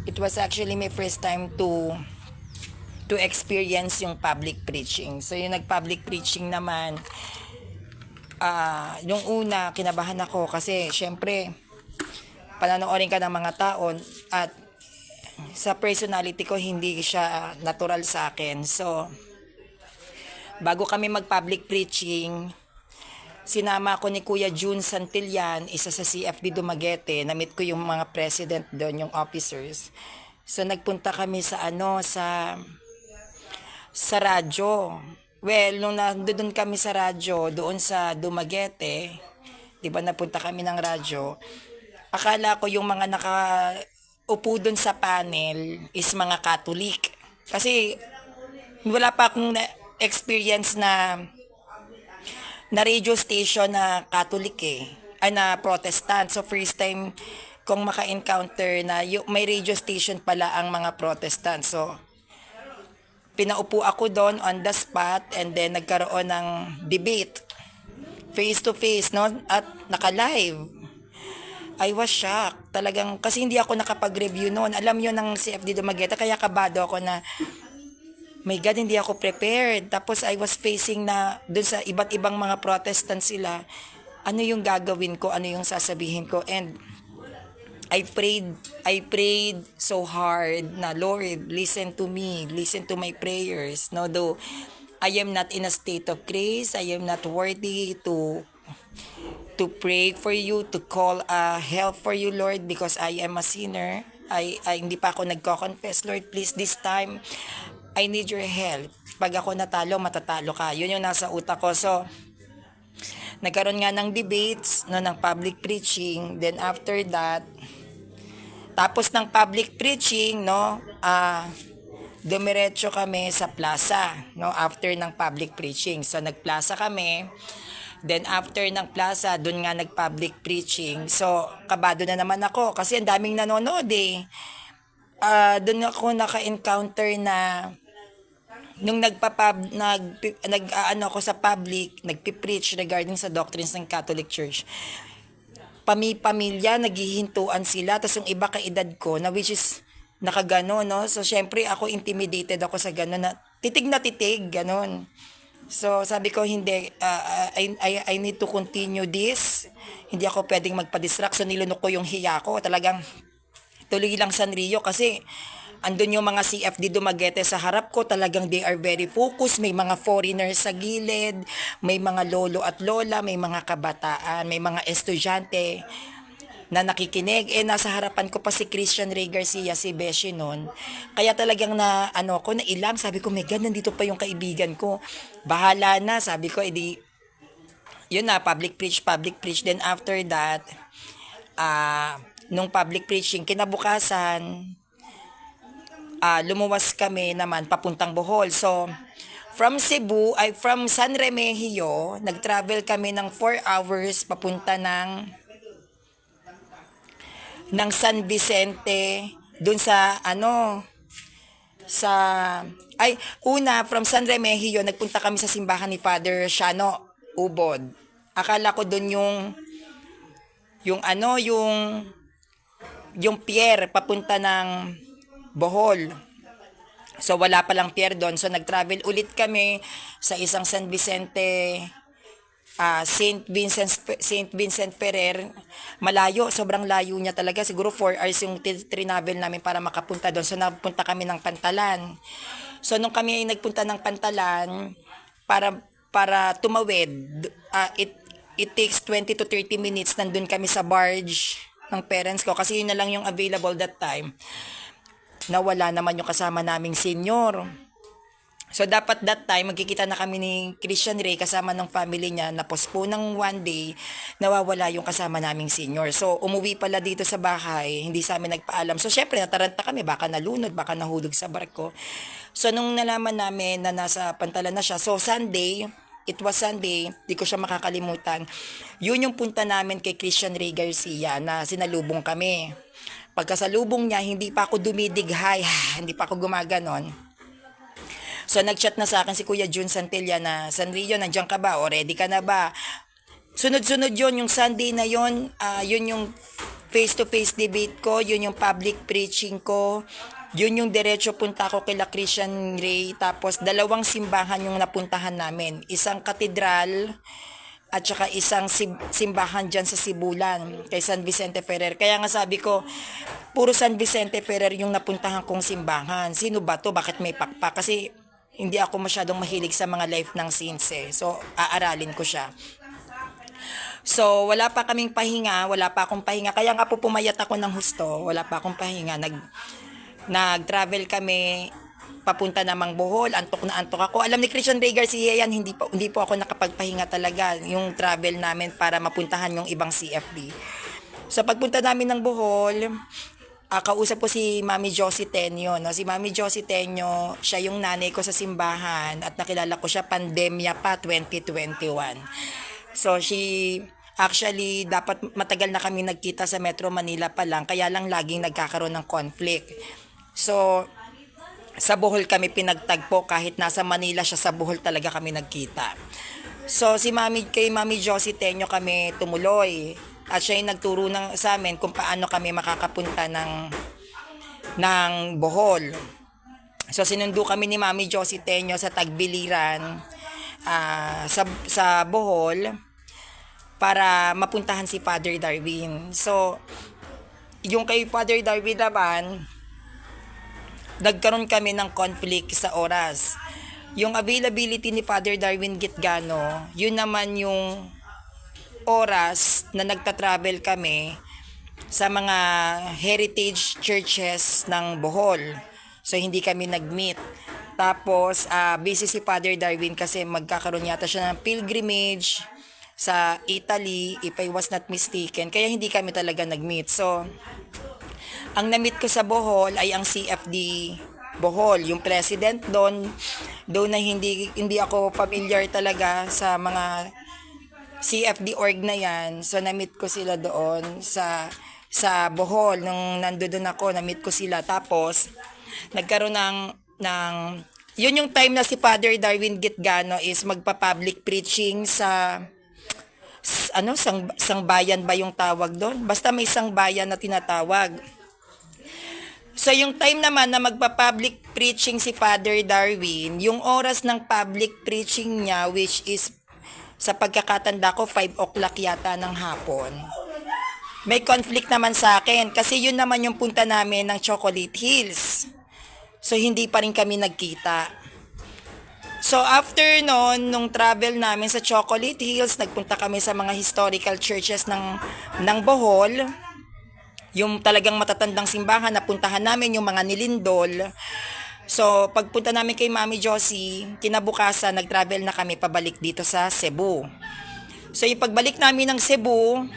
A: it was actually my first time to experience yung public preaching. So yung nag-public preaching naman, yung una, kinabahan ako kasi syempre, pananoorin ka ng mga tao at sa personality ko, hindi siya natural sa akin. So, bago kami mag-public preaching, sinama ako ni Kuya June Santillan, isa sa CFD Dumaguete. Na-meet ko yung mga president doon, yung officers. So, nagpunta kami sa radyo. Well, nung nandoon kami sa radyo, doon sa Dumaguete, di ba napunta kami ng radyo, akala ko yung mga nakaupo doon sa panel is mga Catholic. Kasi wala pa akong experience na radio station na Catholic na Protestant. So first time kong maka-encounter na may radio station pala ang mga Protestant. So pinaupo ako doon on the spot and then nagkaroon ng debate face to face, no, at naka-live. I was shocked talagang kasi hindi ako nakapag-review noon. Alam niyo ng CFD Dumaguete, kaya kabado ako na my God, hindi ako prepared. Tapos I was facing na doon sa iba't ibang mga Protestant sila. Ano yung gagawin ko? Ano yung sasabihin ko? And I prayed so hard na, Lord, listen to me, listen to my prayers. No, though I am not in a state of grace, I am not worthy to pray for you, to call help for you, Lord, because I am a sinner. I hindi pa ako nagko-confess, Lord, please this time I need your help. Pag ako natalo, matatalo ka. Yun yung nasa utak ko. So nagkaroon nga ng debates, no, ng public preaching. Then after that, tapos ng public preaching, no, dumiretso kami sa plaza, no, after ng public preaching. So nagplaza kami. Then after ng plaza, doon nga nag-public preaching. So kabado na naman ako kasi ang daming nanonood doon ako naka-encounter na nung ako sa public, nagpi-preach regarding sa doctrines ng Catholic Church. Pamilya, naghihintuan sila, tapos yung iba kaedad ko, na which is nakagano, no? So syempre ako intimidated ako sa gano'n, na titig, gano'n. So sabi ko hindi, I need to continue this. Hindi ako pwedeng magpa-distract. So nilunok ko yung hiya ko. Talagang tuloy lang Sanrio kasi andun yung mga CFD Dumaguete sa harap ko. Talagang they are very focused. May mga foreigners sa gilid, may mga lolo at lola, may mga kabataan, may mga estudyante na nakikinig. Nasa harapan ko pa si Christian Ray Garcia, si Beshi nun. Kaya talagang nailang. Sabi ko, Megan, nandito pa yung kaibigan ko. Bahala na. Sabi ko, edi, yun na, public preach. Then after that, nung public preaching, kinabukasan, lumuwas kami naman papuntang Bohol. So, from San Remigio, nag-travel kami ng 4 hours papunta ng San Vicente, dun from San Remigio, nagpunta kami sa simbahan ni Father Shano Ubod. Akala ko dun yung pier papunta ng Bohol. So wala palang pier doon. So nag-travel ulit kami sa isang San Vicente, St. Vincent Ferrer. Malayo, sobrang layo niya talaga. Siguro 4 hours yung travel namin para makapunta doon. So napunta kami ng Pantalan. So nung kami ay nagpunta ng Pantalan para tumawid, it takes 20 to 30 minutes. Nandun kami sa barge ng parents ko kasi yun na lang yung available that time. Nawala naman yung kasama naming senior. So, dapat that time, magkikita na kami ni Christian Ray kasama ng family niya na postpone ng 1 day, nawawala yung kasama naming senior. So, umuwi pala dito sa bahay, hindi sa amin nagpaalam. So, syempre, nataranta kami, baka nalunod, baka nahulog sa barko. So, nung nalaman namin na nasa Pantalan na siya, so it was Sunday, di ko siya makakalimutan. Yun yung punta namin kay Christian Ray Garcia na sinalubong kami. Pagkasalubong niya, hindi pa ako dumidighay, hindi pa ako gumaganon. So, nag-chat na sa akin si Kuya Jun Santilla na, Sanrio, nandiyan ka ba? O, ready ka na ba? Sunod-sunod yun, yung Sunday na yun, yun yung face-to-face debate ko, yun yung public preaching ko, yun yung diretso punta ko kila Christian Ray, tapos 2 simbahan yung napuntahan namin. Isang katedral, at saka isang simbahan dyan sa Sibulan, kay San Vicente Ferrer. Kaya nga sabi ko, puro San Vicente Ferrer yung napuntahan kong simbahan. Sino ba to? Bakit may pakpak? Kasi hindi ako masyadong mahilig sa mga life ng saints eh. So, aaralin ko siya. So, wala pa akong pahinga. Kaya nga po pumayat ako ng husto. Wala pa akong pahinga. Nag-travel kami papunta namang Bohol. Antok na antok ako. Alam ni Christian Ray Garcia yan, hindi po ako nakapagpahinga talaga. Yung travel namin para mapuntahan yung ibang CFD. So, pagpunta namin ng Bohol, kausap ko si Mami Josie Tenyo. No? Si Mami Josie Tenyo, siya yung nanay ko sa simbahan at nakilala ko siya pandemya pa 2021. So actually dapat matagal na kami nagkita sa Metro Manila pa lang, kaya lang laging nagkakaroon ng conflict. So sa Bohol kami pinagtagpo, kahit nasa Manila siya, sa Bohol talaga kami nagkita. So kay Mami Josie Tenyo kami tumuloy. At siya yung nagturo sa amin kung paano kami makakapunta ng Bohol. So, sinundo kami ni Mami Josie Tenyo sa Tagbiliran, sa Bohol, para mapuntahan si Father Darwin. So, yung kay Father Darwin naman, nagkaroon kami ng conflict sa oras. Yung availability ni Father Darwin Gitgano, yun naman yung oras na nagta-travel kami sa mga heritage churches ng Bohol. So, hindi kami nag-meet. Tapos, busy si Father Darwin kasi magkakaroon yata siya ng pilgrimage sa Italy, if I was not mistaken. Kaya hindi kami talaga nag-meet. So, ang na-meet ko sa Bohol ay ang CFD Bohol. Yung president doon na hindi ako familiar talaga sa mga CFD org na yan. So, na-meet ko sila doon sa Bohol. Nung nandoon ako, na-meet ko sila. Tapos, nagkaroon yun yung time na si Father Darwin Gitgano is magpa-public preaching sa sang bayan ba yung tawag doon? Basta may isang bayan na tinatawag. So yung time naman na magpa-public preaching si Father Darwin, yung oras ng public preaching niya, which is sa pagkakatanda ko 5 o'clock yata ng hapon, may conflict naman sa akin kasi yun naman yung punta namin ng Chocolate Hills. So hindi pa rin kami nagkita. So after nung travel namin sa Chocolate Hills, nagpunta kami sa mga historical churches ng Bohol. Yung talagang matatandang simbahan, napuntahan namin yung mga nilindol. So, pagpunta namin kay Mami Josie, kinabukasan, nag-travel na kami pabalik dito sa Cebu. So, yung pagbalik namin ng Cebu,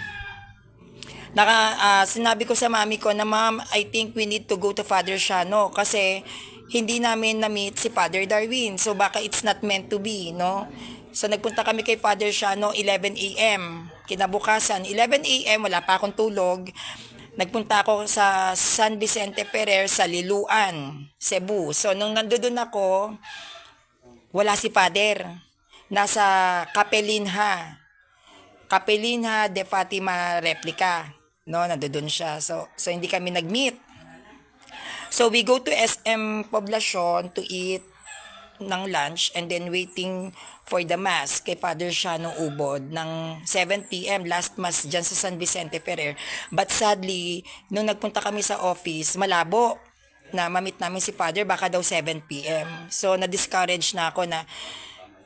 A: sinabi ko sa mami ko na, Ma'am, I think we need to go to Father Shano kasi hindi namin na-meet si Father Darwin. So, baka it's not meant to be, no? So, nagpunta kami kay Father Shano 11 a.m. Kinabukasan, 11 a.m., wala pa akong tulog. Nagpunta ako sa San Vicente Ferrer sa Liloan, Cebu. So, nung nandoon ako, wala si Father. Nasa Capelinha de Fatima Replica. No, nandoon siya. So hindi kami nag-meet. So, we go to SM Poblacion to eat ng lunch and then waiting for the mass kay Father Shano Ubod ng 7 p.m. last mass dyan sa San Vicente Ferrer. But sadly, nung nagpunta kami sa office, malabo na mamit namin si Father, baka daw 7 p.m. So, na-discourage na ako na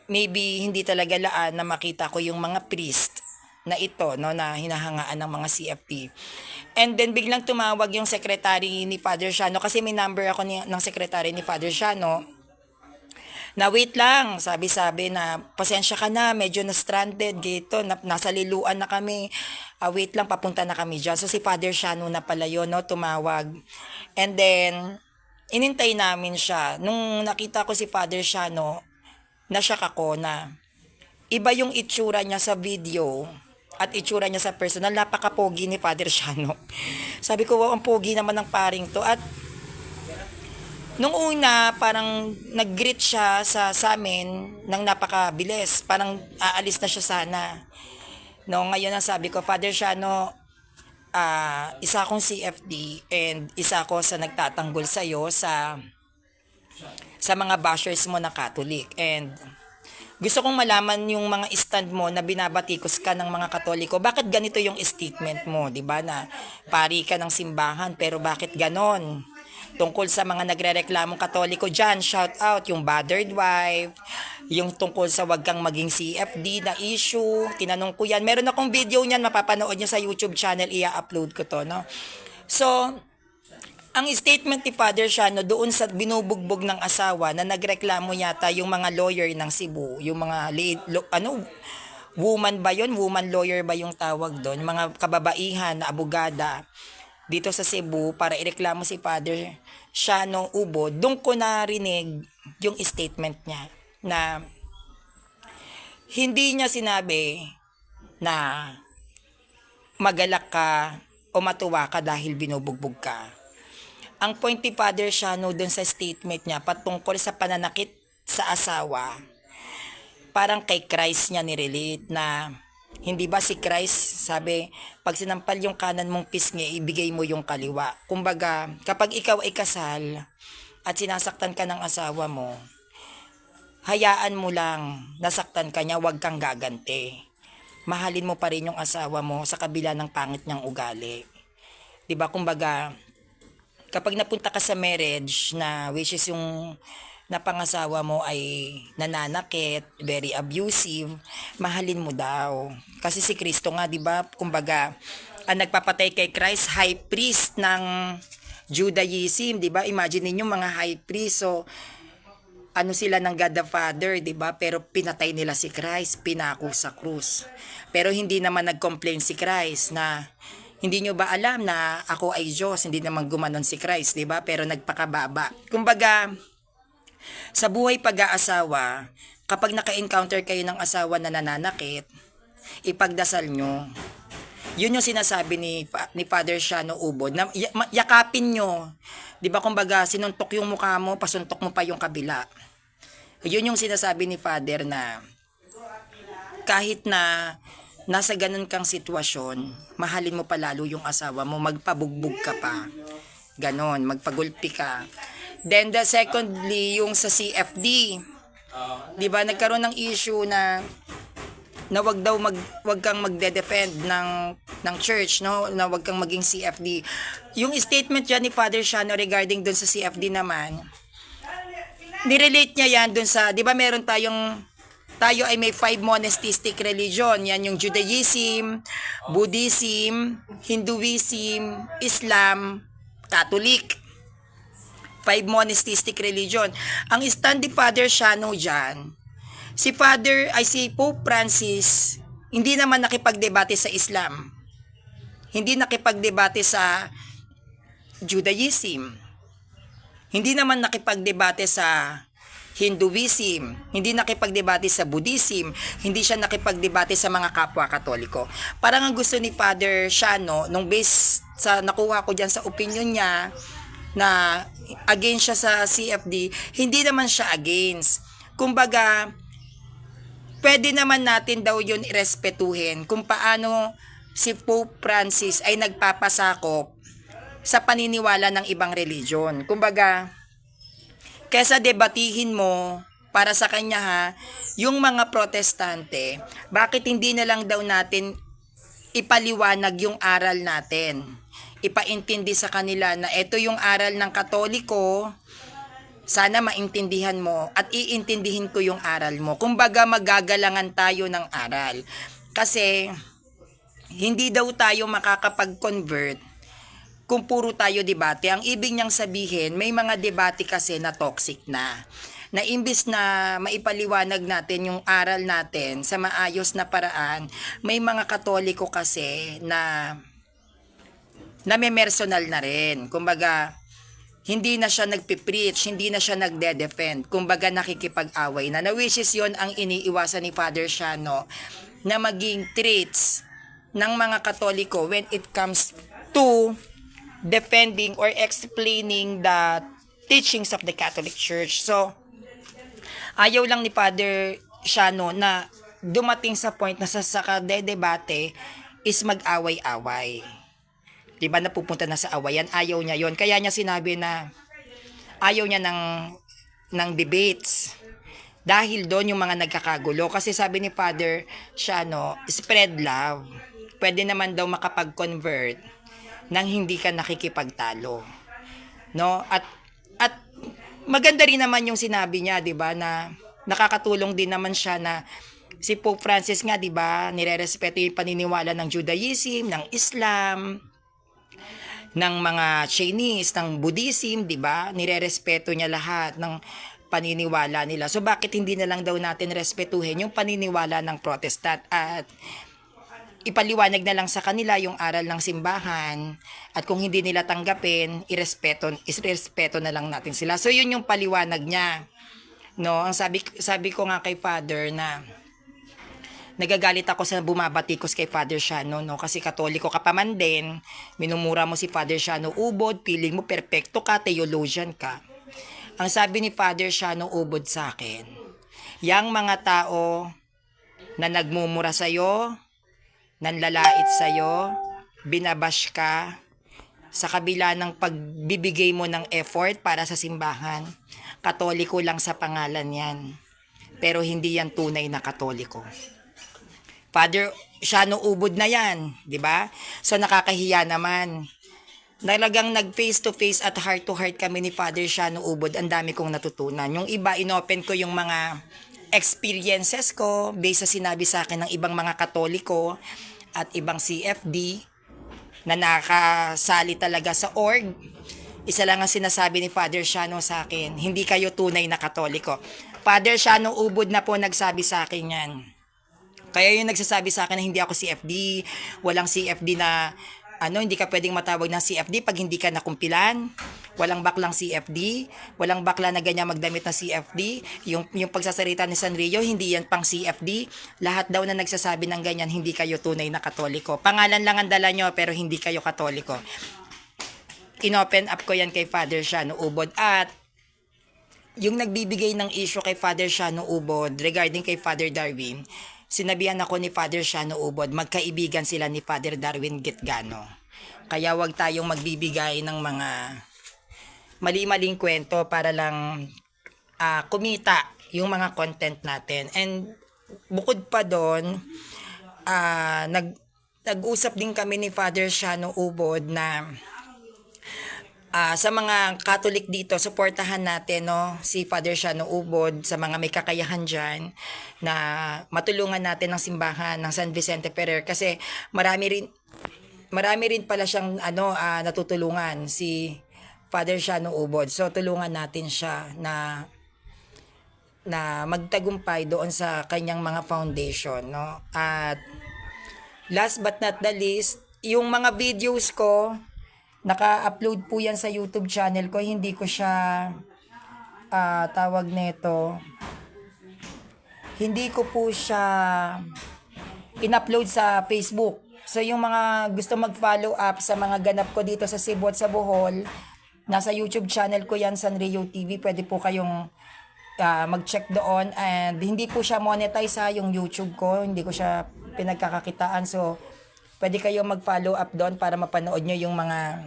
A: maybe hindi talaga laan na makita ko yung mga priest na ito, no, na hinahangaan ng mga CFP. And then biglang tumawag yung secretary ni Father Shano kasi may number ako ng secretary ni Father Shano na wait lang, sabi na pasensya ka na, medyo na-stranded dito, nasa Liloan na kami, wait lang, papunta na kami dyan. So si Father Shano na pala yun, no, tumawag. And then, inintay namin siya. Nung nakita ko si Father Shano, nasyak ako na iba yung itsura niya sa video at itsura niya sa personal. Napaka-pogi ni Father Shano. Sabi ko, wow, ang pogi naman ng paring to. At nung una, parang nag-greet siya sa amin ng napakabilis. Parang aalis na siya sana. No, ngayon ang sabi ko, Father Shano, isa akong CFD and isa ako sa nagtatanggol sa'yo sa mga bashers mo na Catholic. And gusto kong malaman yung mga stand mo na binabatikos ka ng mga Katoliko. Bakit ganito yung statement mo, di ba, na pari ka ng simbahan, pero bakit ganon? Tungkol sa mga nagrereklamong Katoliko dyan, shout out yung battered wife, yung tungkol sa wag kang maging CFD na issue, tinanong ko yan. Meron akong video niyan, mapapanood niyo sa YouTube channel, i-upload ko to, no? So, ang statement ni Father Shano doon sa binubugbog ng asawa na nagreklamo yata yung mga lawyer ng Cebu, yung mga woman ba yun? Woman lawyer ba yung tawag doon? Mga kababaihan na abogada dito sa Cebu para ireklamo si Father Shano Ubod. Doon ko narinig yung statement niya na hindi niya sinabi na magalak ka o matuwa ka dahil binubugbog ka. Ang point ni Father Shano doon sa statement niya patungkol sa pananakit sa asawa, parang kay Christ niya nirelate na hindi ba si Christ, sabi, pag sinampal yung kanan mong pisngi, ibigay mo yung kaliwa. Kumbaga, kapag ikaw ay kasal at sinasaktan ka ng asawa mo, hayaan mo lang, nasaktan ka niya, huwag kang gaganti. Mahalin mo pa rin yung asawa mo sa kabila ng pangit niyang ugali. Diba, kumbaga, kapag napunta ka sa marriage na which is yung napangasawa mo ay nananakit, very abusive, mahalin mo daw. Kasi si Kristo nga, di ba, kumbaga, ang nagpapatay kay Christ, high priest ng Judaism, di ba? Imagine niyo mga high priest, so ano sila ng God the Father, di ba? Pero pinatay nila si Christ, pinako sa krus. Pero hindi naman nag-complain si Christ na hindi nyo ba alam na ako ay Diyos, hindi naman gumanon si Christ, di ba? Pero nagpakababa. Kumbaga, sa buhay pag-aasawa, kapag naka-encounter kayo ng asawa na nananakit, ipagdasal nyo. Yun yung sinasabi ni Father Shano Ubod, na yakapin nyo. Di ba, kumbaga, sinuntok yung mukha mo, pasuntok mo pa yung kabila. Yun yung sinasabi ni Father na kahit na nasa ganun kang sitwasyon, mahalin mo pa lalo yung asawa mo, magpabugbog ka pa. Ganon, magpagulpi ka. Then the secondly, yung sa CFD. 'Di ba nagkaroon ng issue na wag kang magde-defend ng church, no? Na wag kang maging CFD. Yung statement diyan ni Father Shano regarding dun sa CFD naman, nirelate niya yan dun sa, 'di ba meron tayo ay may 5 monasteistic religion. Yan yung Judaism, Buddhism, Hinduism, Islam, Catholic. 5 monasteistic religion. Ang stand ni Father Shano dyan, si Pope Francis, hindi naman nakipagdebate sa Islam. Hindi nakipagdebate sa Judaism. Hindi naman nakipagdebate sa Hinduism. Hindi nakipagdebate sa Buddhism. Hindi siya nakipagdebate sa mga kapwa Katoliko. Parang ang gusto ni Father Shano, nung base sa nakuha ko dyan sa opinion niya, na against siya sa CFD, hindi naman siya against. Kumbaga, pwede naman natin daw yun irespetuhin kung paano si Pope Francis ay nagpapasakop sa paniniwala ng ibang religion. Kumbaga, kesa debatihin mo para sa kanya yung mga protestante, bakit hindi na lang daw natin ipaliwanag yung aral natin? Ipaintindi sa kanila na ito yung aral ng Katoliko, sana maintindihan mo at iintindihin ko yung aral mo. Kumbaga magagalangan tayo ng aral. Kasi hindi daw tayo makakapag-convert kung puro tayo debate. Ang ibig niyang sabihin, may mga debate kasi na toxic na. Na imbis na maipaliwanag natin yung aral natin sa maayos na paraan, may mga Katoliko kasi na may personal na rin. Kumbaga, hindi na siya nagpipreach, hindi na siya nagde-defend. Kumbaga, nakikipag-away na. Which is yun ang iniiwasan ni Father Shano na maging traits ng mga Katoliko when it comes to defending or explaining the teachings of the Catholic Church. So, ayaw lang ni Father Shano na dumating sa point na sa debate is mag-away-away. Diba napupunta na sa awayan, ayaw niya yon. Kaya niya sinabi na ayaw niya ng debates. Dahil doon yung mga nagkakagulo. Kasi sabi ni Father Shano, spread love. Pwede naman daw makapag-convert nang hindi ka nakikipagtalo. No? At maganda rin naman yung sinabi niya, 'di ba, na nakakatulong din naman siya na si Pope Francis nga, 'di ba, nirerespeto yung paniniwala ng Judaism, ng Islam, ng mga Chinese, ng Buddhism, 'di ba? Nirerespeto niya lahat ng paniniwala nila. So bakit hindi na lang daw natin respetuhin yung paniniwala ng Protestant at ipaliwanag na lang sa kanila yung aral ng simbahan at kung hindi nila tanggapin, irespeto na lang natin sila. So yun yung paliwanag niya. No, ang sabi ko nga kay Father na nagagalit ako sa bumabatikos kay Father Shano, no? Kasi Katoliko ka pa man din, minumura mo si Father Shano Ubod, feeling mo perfecto ka, theologian ka. Ang sabi ni Father Shano Ubod sa akin, yang mga tao na nagmumura sa'yo, nanlalait sa'yo, binabash ka, sa kabila ng pagbibigay mo ng effort para sa simbahan, Katoliko lang sa pangalan yan. Pero hindi yan tunay na Katoliko. Father Shano Ubod na yan, di ba? So nakakahiya naman. Talagang nag face to face at heart to heart kami ni Father Shano Ubod, ang dami kong natutunan. Yung iba, inopen ko yung mga experiences ko based sa sinabi sa akin ng ibang mga Katoliko at ibang CFD na nakasali talaga sa org. Isa lang ang sinasabi ni Father Shano sa akin, hindi kayo tunay na Katoliko. Father Shano Ubod na po nagsabi sa akin yan. Kaya yung nagsasabi sa akin na hindi ako CFD, walang CFD na, hindi ka pwedeng matawag ng CFD pag hindi ka nakumpilan. Walang baklang CFD, walang bakla na ganyan magdamit ng CFD. Yung pagsasarita ni Sanrio, hindi yan pang CFD. Lahat daw na nagsasabi ng ganyan, hindi kayo tunay na Katoliko. Pangalan lang ang dala nyo, pero hindi kayo Katoliko. Inopen up ko yan kay Father Shano Ubod. At yung nagbibigay ng issue kay Father Shano Ubod regarding kay Father Darwin, sinabihan ako ni Father Shano Ubod, magkaibigan sila ni Father Darwin Gitgano. Kaya wag tayong magbibigay ng mga mali-maling kwento para lang kumita yung mga content natin. And bukod pa doon, nag-usap din kami ni Father Shano Ubod na sa mga Catholic dito, suportahan natin si Father Shano Ubod sa mga may kakayahan dyan na matulungan natin ng simbahan ng San Vicente Ferrer kasi marami rin pala siyang natutulungan si Father Shano Ubod. So tulungan natin siya na magtagumpay doon sa kanyang mga foundation, no? At last but not the least, yung mga videos ko, naka-upload po yan sa YouTube channel ko. Hindi ko siya tawag nito. Hindi ko po siya in-upload sa Facebook. So yung mga gusto mag-follow up sa mga ganap ko dito sa Cebu at sa Bohol, nasa YouTube channel ko yan, Sanrio TV. Pwede po kayong mag-check doon. And hindi po siya monetize yung YouTube ko. Hindi ko siya pinagkakakitaan. So, pwede kayong mag-follow up doon para mapanood nyo yung mga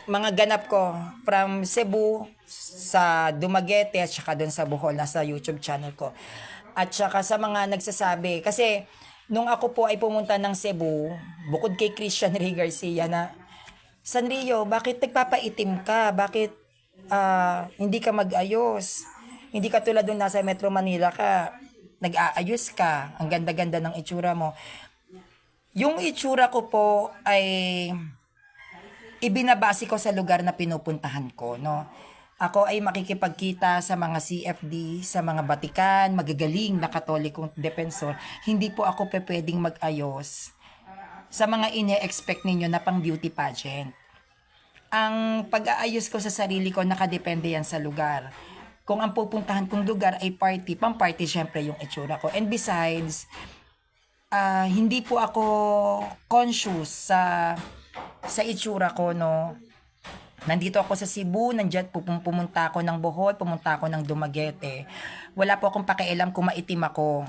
A: mga ganap ko from Cebu sa Dumaguete at saka doon sa Bohol, nasa YouTube channel ko. At saka sa mga nagsasabi, kasi nung ako po ay pumunta ng Cebu, bukod kay Christian Ray Garcia na, Sanrio, bakit nagpapaitim ka? Bakit hindi ka mag-ayos? Hindi ka tulad doon nasa Metro Manila ka, nag-aayos ka, ang ganda-ganda ng itsura mo. Yung itsura ko po ay ibinabase ko sa lugar na pinupuntahan ko, no? Ako ay makikipagkita sa mga CFD, sa mga Batikan, magagaling na Katolikong defensor. Hindi po ako pwedeng mag-ayos sa mga ine-expect ninyo na pang beauty pageant. Ang pag-aayos ko sa sarili ko, nakadepende yan sa lugar. Kung ang pupuntahan kong lugar ay party, pang-party syempre yung itsura ko. And besides, hindi po ako conscious sa itsura ko, no. Nandito ako sa Cebu, nandiyan pumunta ako ng Bohol, pumunta ako ng Dumaguete. Wala po akong pakialam kung maitim ako.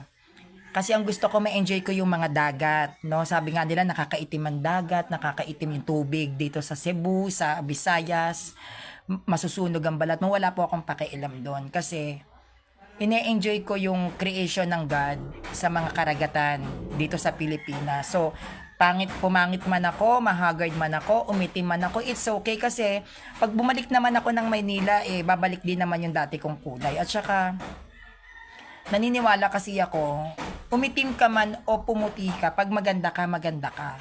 A: Kasi ang gusto ko, ma-enjoy ko yung mga dagat, no? Sabi nga nila, nakakaitim ang dagat, nakakaitim yung tubig dito sa Cebu, sa Visayas, masusunog ang balat mo. Wala po akong pakialam doon kasi ine-enjoy ko yung creation ng God sa mga karagatan dito sa Pilipinas. So, pumangit man ako, mahagard man ako, umitim man ako, it's okay kasi pag bumalik naman ako ng Maynila, babalik din naman yung dati kong kulay. At saka, naniniwala kasi ako, umitim ka man o pumuti ka, pag maganda ka, maganda ka.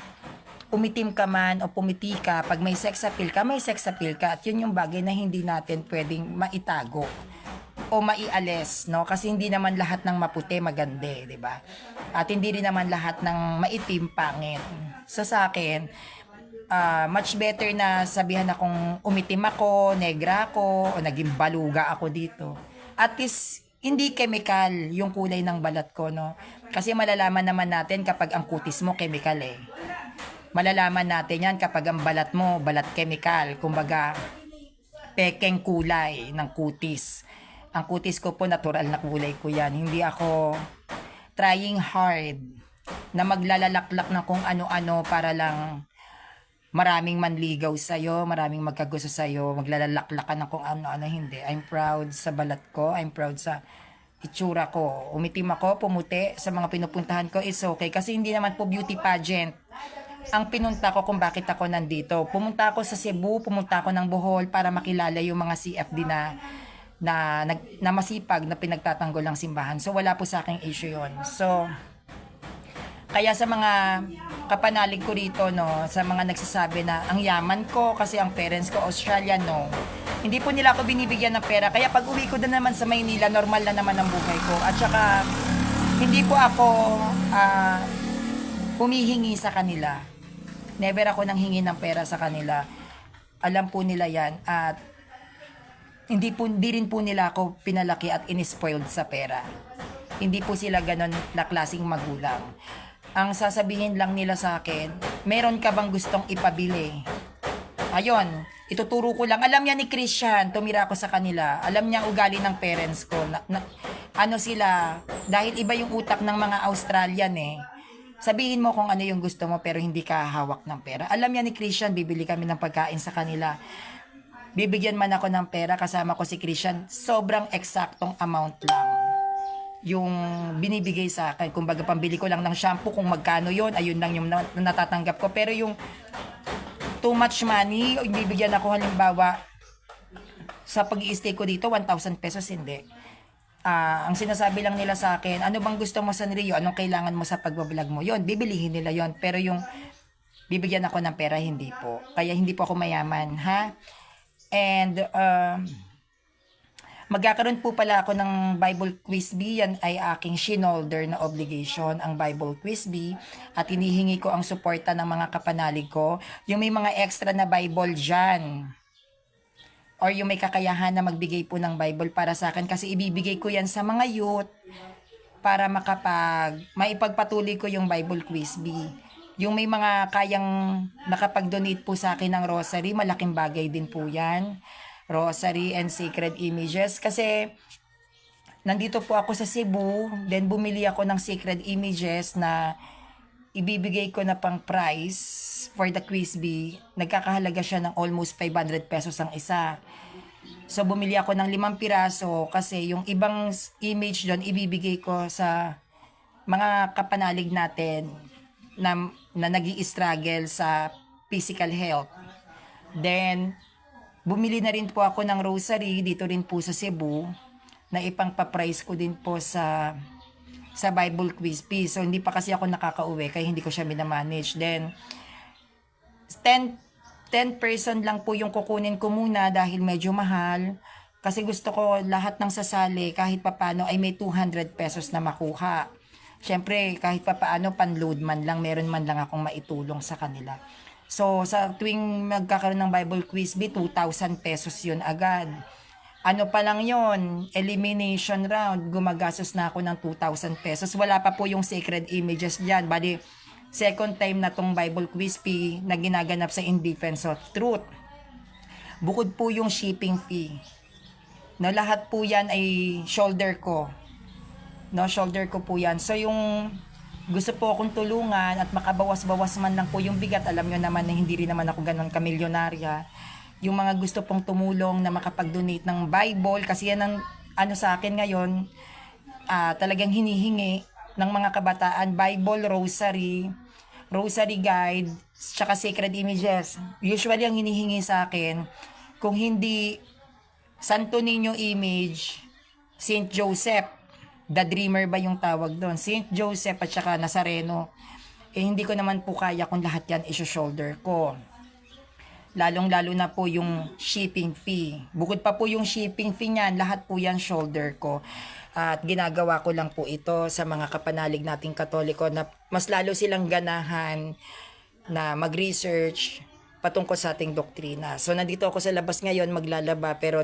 A: Umitim ka man o pumiti ka, pag may sex appeal ka, may sex appeal ka. At yun yung bagay na hindi natin pwedeng maitago o maialis, no? Kasi hindi naman lahat ng maputi maganda, di ba? At hindi rin naman lahat ng maitim pangit. So sa akin, much better na sabihan akong umitim ako, negra ako, o naging baluga ako dito. At least, hindi chemical yung kulay ng balat ko, no? Kasi malalaman naman natin kapag ang kutis mo chemical Malalaman natin yan kapag ang balat mo, balat chemical. Kumbaga, pekeng kulay ng kutis. Ang kutis ko po, natural na kulay ko yan. Hindi ako trying hard na maglalalaklak na kung ano-ano para lang maraming manligaw sa'yo, maraming magkagusto sa'yo, maglalalaklakan na kung ano-ano. Hindi. I'm proud sa balat ko. I'm proud sa itsura ko. Umitim ako, pumuti sa mga pinupuntahan ko, it's okay. Kasi hindi naman po beauty pageant ang pinunta ko kung bakit ako nandito. Pumunta ako sa Cebu, pumunta ako ng Bohol para makilala yung mga CFD na masipag na pinagtatanggol ng simbahan. So wala po sa aking issue yon. So kaya sa mga kapanalig ko rito, no, sa mga nagsasabi na ang yaman ko kasi ang parents ko Australian, no. Hindi po nila ako binibigyan ng pera. Kaya pag uwi ko na naman sa Maynila, normal na naman ang buhay ko. At saka hindi po ako humihingi sa kanila. Never ako nang hingi ng pera sa kanila. Alam po nila yan. At hindi rin po nila ako pinalaki at inispoiled sa pera. Hindi po sila ganon na klaseng magulang. Ang sasabihin lang nila sa akin, meron ka bang gustong ipabili? Ayun, ituturo ko lang. Alam niya ni Christian, tumira ako sa kanila. Alam niya ugali ng parents ko. Ano sila, dahil iba yung utak ng mga Australian sabihin mo kung ano yung gusto mo pero hindi ka hawak ng pera. Alam yan ni Christian, bibili kami ng pagkain sa kanila. Bibigyan man ako ng pera, kasama ko si Christian, sobrang eksaktong amount lang yung binibigay sa akin. Kumbaga, pambili ko lang ng shampoo, kung magkano yon, ayun lang yung natatanggap ko. Pero yung too much money, bibigyan ako halimbawa, sa pag-i-stay ko dito, 1,000 pesos, hindi. Ang sinasabi lang nila sa akin, ano bang gusto mo sa Rio? Anong kailangan mo sa pagbablog mo? Yon, bibilihin nila yon. Pero yung bibigyan ako ng pera, hindi po. Kaya hindi po ako mayaman, ha? And magkakaroon po pala ako ng Bible Quiz Bee. Yan ay aking shinolder na obligation, ang Bible Quiz Bee. At hinihingi ko ang suporta ng mga kapanalig ko. Yung may mga extra na Bible dyan, or yung may kakayahan na magbigay po ng Bible para sa akin, kasi ibibigay ko yan sa mga youth para maipagpatuloy ko yung Bible Quiz Bee. Yung may mga kayang nakapag-donate po sa akin ng rosary, malaking bagay din po yan. Rosary and Sacred Images. Kasi nandito po ako sa Cebu, then bumili ako ng Sacred Images na ibibigay ko na pang price for the Quiz Bee. Nagkakahalaga siya ng almost 500 pesos ang isa. So bumili ako ng 5 piraso kasi yung ibang image doon ibibigay ko sa mga kapanalig natin na nag-i-struggle sa physical health. Then bumili na rin po ako ng rosary dito rin po sa Cebu na ipang-pa-price ko din po sa Bible Quiz Bee. So, hindi pa kasi ako nakakauwi, kaya hindi ko siya minamanage. Then, 10 person lang po yung kukunin ko muna dahil medyo mahal. Kasi gusto ko lahat ng sasali, kahit papano, ay may 200 pesos na makuha. Siyempre, kahit papaano, pan-load man lang, meron man lang akong maitulong sa kanila. So, sa tuwing magkakaroon ng Bible Quiz Bee, 2,000 pesos yun agad. Ano pa lang yon, elimination round, gumagastos na ako ng 2,000 pesos. Wala pa po yung Sacred Images dyan. Bali, second time na tong Bible Quiz Bee na ginaganap sa In Defense of Truth. Bukod po yung shipping fee. No, lahat po yan ay shoulder ko. No, shoulder ko po yan. So, yung gusto po akong tulungan at makabawas-bawas man lang po yung bigat. Alam nyo naman na hindi rin naman ako ganun kamilyonarya. Yung mga gusto pong tumulong na makapag-donate ng Bible, kasi yan ang ano sa akin ngayon, talagang hinihingi ng mga kabataan, Bible, Rosary Guide, tsaka Sacred Images. Usually ang hinihingi sa akin, kung hindi Santo Niño image, Saint Joseph, the Dreamer ba yung tawag doon, Saint Joseph at tsaka Nazareno, hindi ko naman po kaya kung lahat yan iso-shoulder ko. Lalong-lalo na po yung shipping fee. Bukod pa po yung shipping fee niyan, lahat po yan shoulder ko. At ginagawa ko lang po ito sa mga kapanalig nating Katoliko na mas lalo silang ganahan na mag-research patungkol sa ating doktrina. So nandito ako sa labas ngayon maglalaba, pero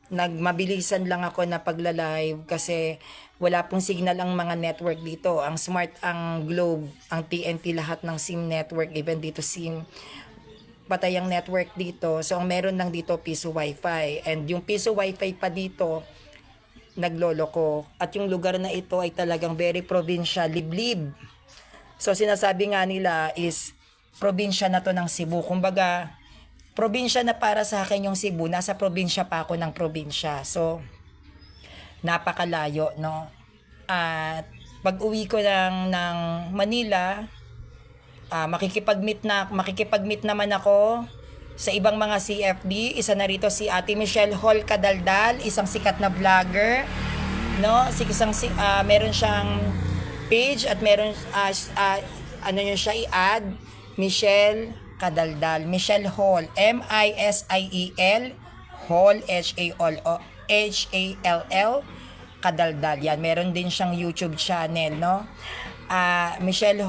A: nagmabilisan lang ako na pagla-live kasi wala pong signal ang mga network dito. Ang Smart, ang Globe, ang TNT, lahat ng SIM network, even dito SIM, patay ang network dito. So, ang meron lang dito, piso wifi. And yung piso wifi pa dito, nagloloko. At yung lugar na ito ay talagang very provincial, liblib. So, sinasabi nga nila is, probinsya na to ng Cebu. Kumbaga, probinsya na para sa akin yung Cebu. Nasa probinsya pa ako ng probinsya. So, napakalayo, no? At pag uwi ko ng Manila, makikipag-meet naman ako sa ibang mga CFD. Isa na rito si Ate Michelle Hall Kadaldal, isang sikat na vlogger, no? Meron siyang page at meron yun siya i-add, Michelle Kadaldal, Michelle Hall, M-I-S-I-E-L Hall, H-A-L-L Kadaldal. Yan, meron din siyang YouTube channel, no? Michelle,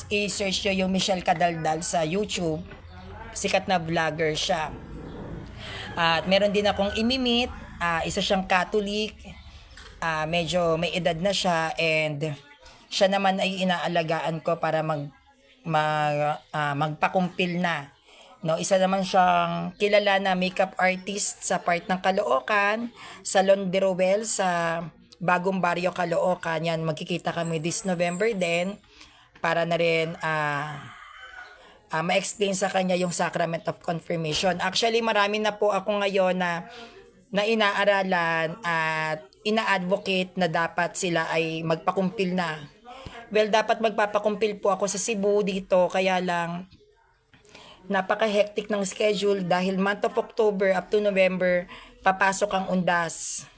A: i-search nyo yung Michelle Kadaldal sa YouTube. Sikat na vlogger siya. At meron din akong imimit, isa siyang Catholic, medyo may edad na siya, and siya naman ay inaalagaan ko para magpakumpil na. No, isa naman siyang kilala na makeup artist sa part ng Caloocan, Salon de Roel sa Bagong Barrio, Caloocan. Yan, magkikita kami this November din. para na rin ma-explain sa kanya yung Sacrament of Confirmation. Actually, marami na po ako ngayon na inaaralan at ina-advocate na dapat sila ay magpakumpil na. Well, dapat magpapakumpil po ako sa Cebu dito, kaya lang napaka-hectic ng schedule dahil month of October up to November, papasok ang undas.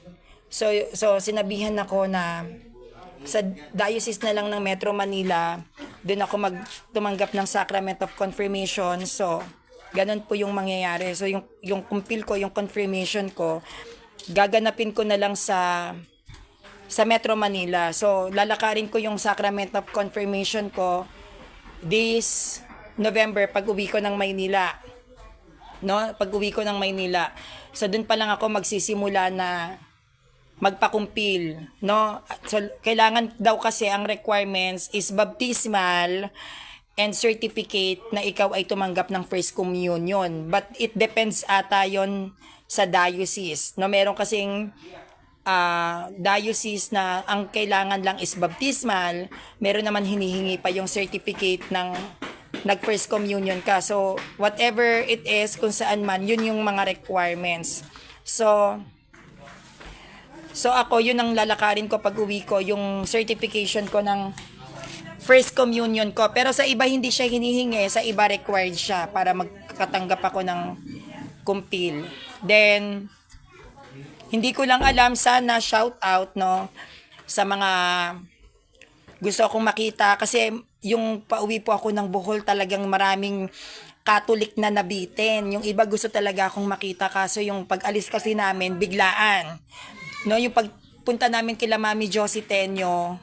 A: So sinabihan ako na sa diocese na lang ng Metro Manila, doon ako tumanggap ng Sacrament of Confirmation. So, ganun po yung mangyayari. So, yung kumpil ko, yung confirmation ko, gaganapin ko na lang sa Metro Manila. So, lalakarin ko yung Sacrament of Confirmation ko this November pag uwi ko ng Maynila. No? Pag uwi ko ng Maynila. So, doon pa lang ako magsisimula na magpakumpil, no? So, kailangan daw kasi ang requirements is baptismal and certificate na ikaw ay tumanggap ng First Communion. But it depends ata yon sa diocese. No, meron kasing diocese na ang kailangan lang is baptismal, meron naman hinihingi pa yung certificate ng nag-First Communion ka. So, whatever it is, kung saan man, yun yung mga requirements. So ako, yun ang lalakarin ko pag uwi ko, yung certification ko ng First Communion ko. Pero sa iba hindi siya hinihingi, sa iba required siya para magkatanggap ako ng kumpil. Then, hindi ko lang alam, sana shout out, no, sa mga gusto akong makita. Kasi yung pauwi po ako ng Bohol, talagang maraming Catholic na nabitin. Yung iba gusto talaga akong makita, kaso yung pag-alis kasi namin, biglaan. No, yung pagpunta namin kila Mami Josie Tenyo,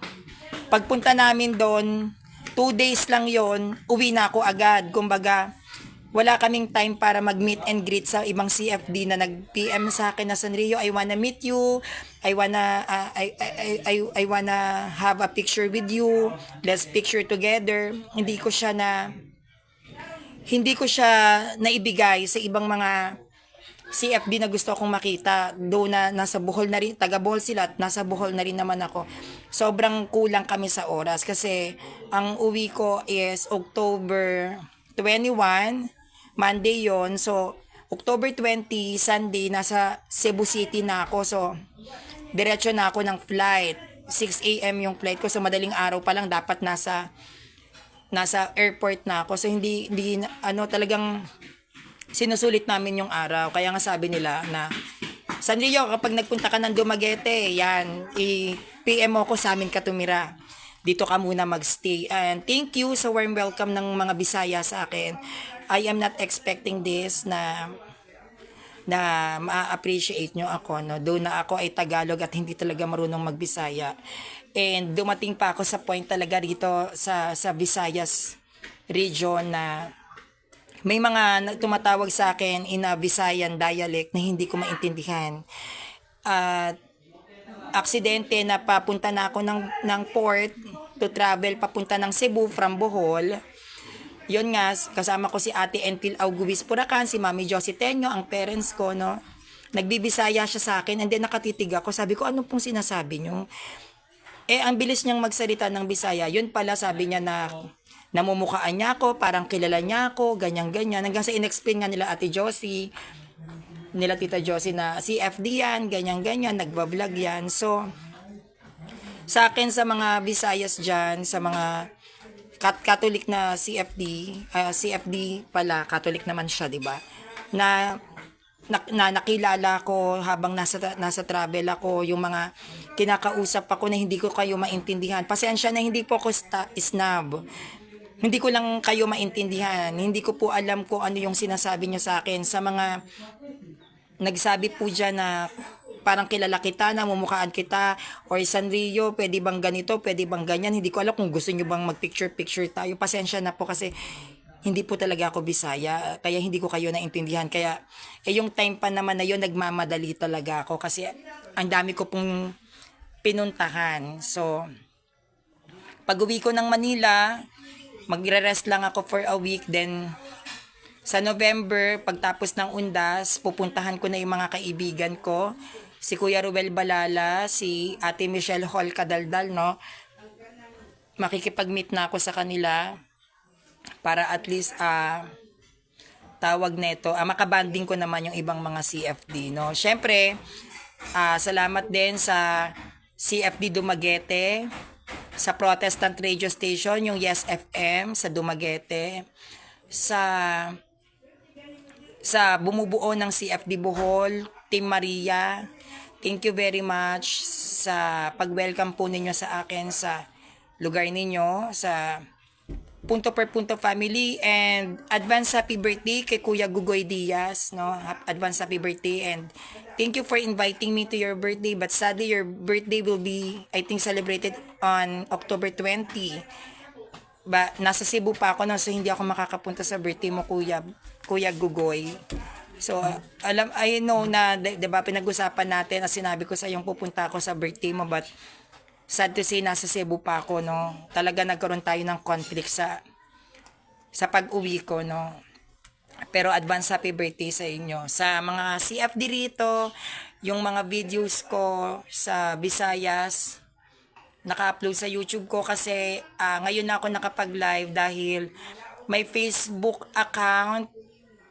A: pagpunta namin doon, 2 days lang yon, uwi na ako agad. Kumbaga, wala kaming time para mag-meet and greet sa ibang CFD na nag-PM sa akin na, Sanrio, I wanna meet you, I wanna have a picture with you, let's picture together. Hindi ko siya naibigay sa ibang mga CFD na gusto akong makita. Doon na nasa Bohol na rin, taga Bohol sila at nasa Bohol na rin naman ako. Sobrang kulang kami sa oras kasi ang uwi ko is October 21, Monday yon. So, October 20, Sunday, nasa Cebu City na ako. So, diretso na ako ng flight. 6 a.m. yung flight ko. So, madaling araw pa lang dapat nasa airport na ako. So, hindi talagang sinusulit namin yung araw. Kaya nga sabi nila na, Sanrio, kapag nagpunta ka ng Dumaguete, yan, i-PM mo ko sa amin ka tumira. Dito ka muna magstay. And thank you sa warm welcome ng mga Bisaya sa akin. I am not expecting this na ma-appreciate nyo ako. No? Doon na ako ay Tagalog at hindi talaga marunong magbisaya. And dumating pa ako sa point talaga rito sa Visayas region na may mga tumatawag sa akin in a Visayan dialect na hindi ko maintindihan. At aksidente na papunta na ako ng port to travel papunta ng Cebu from Bohol. Yun nga, kasama ko si Ate Entil Auguis Puracan, si Mami Josie Tenyo, ang parents ko, no. Nagbibisaya siya sa akin and then nakatitig ako. Sabi ko, ano pong sinasabi nyo? Ang bilis niyang magsalita ng Bisaya. Yun pala, sabi niya na namumukhaan niya ako, parang kilala niya ako, ganyan-ganyan. Hanggang sa in-explain nga nila Ate Josie, nila Tita Josie na CFD yan, ganyan-ganyan, nagbablog yan. So, sa akin, sa mga Visayas dyan, sa mga Catholic na CFD pala, Catholic naman siya, di ba? Na nakilala ko habang nasa travel ako, yung mga kinakausap ako na hindi ko kayo maintindihan. Pasensya na hindi po ako snob. Hindi ko lang kayo maintindihan. Hindi ko po alam kung ano yung sinasabi niyo sa akin. Sa mga nagsabi po dyan na parang kilala kita, namumukhaan kita, or Sanrio, pwede bang ganito, pwede bang ganyan. Hindi ko alam kung gusto niyo bang mag-picture-picture tayo. Pasensya na po kasi hindi po talaga ako Bisaya. Kaya hindi ko kayo naintindihan. Kaya yung time pa naman na yun, nagmamadali talaga ako. Kasi ang dami ko pong pinuntahan. So, pag uwi ko ng Manila, magre-rest lang ako for a week. Then, sa November, pagtapos ng undas, pupuntahan ko na yung mga kaibigan ko. Si Kuya Ruel Balala, si Ate Michelle Hall Kadaldal, no? makikipag-meet na ako sa kanila para at least tawag neto, makabanding ko naman yung ibang mga CFD, no. Syempre, salamat din sa CFD Dumaguete, sa Protestant Radio Station, yung Yes FM sa Dumaguete, sa bumubuo ng CFD Bohol, Team Maria. Thank you very much sa pag-welcome po ninyo sa akin sa lugar ninyo, sa Punto per Punto family, and advance happy birthday kay Kuya Gugoy Diaz, no? Advance happy birthday, and thank you for inviting me to your birthday, but sadly your birthday will be, I think, celebrated on October 20. Nasa Cebu pa ako, no? So hindi ako makakapunta sa birthday mo, Kuya Gugoy. So, I know na, diba, pinag-usapan natin, na sinabi ko sa iyong pupunta ako sa birthday mo, but sad to say, nasa Cebu pa ako, no? Talaga nagkaroon tayo ng conflict sa pag-uwi ko, no? Pero advance happy birthday sa inyo. Sa mga CFD rito, yung mga videos ko sa Visayas, naka-upload sa YouTube ko kasi ngayon na ako nakapag-live dahil my Facebook account,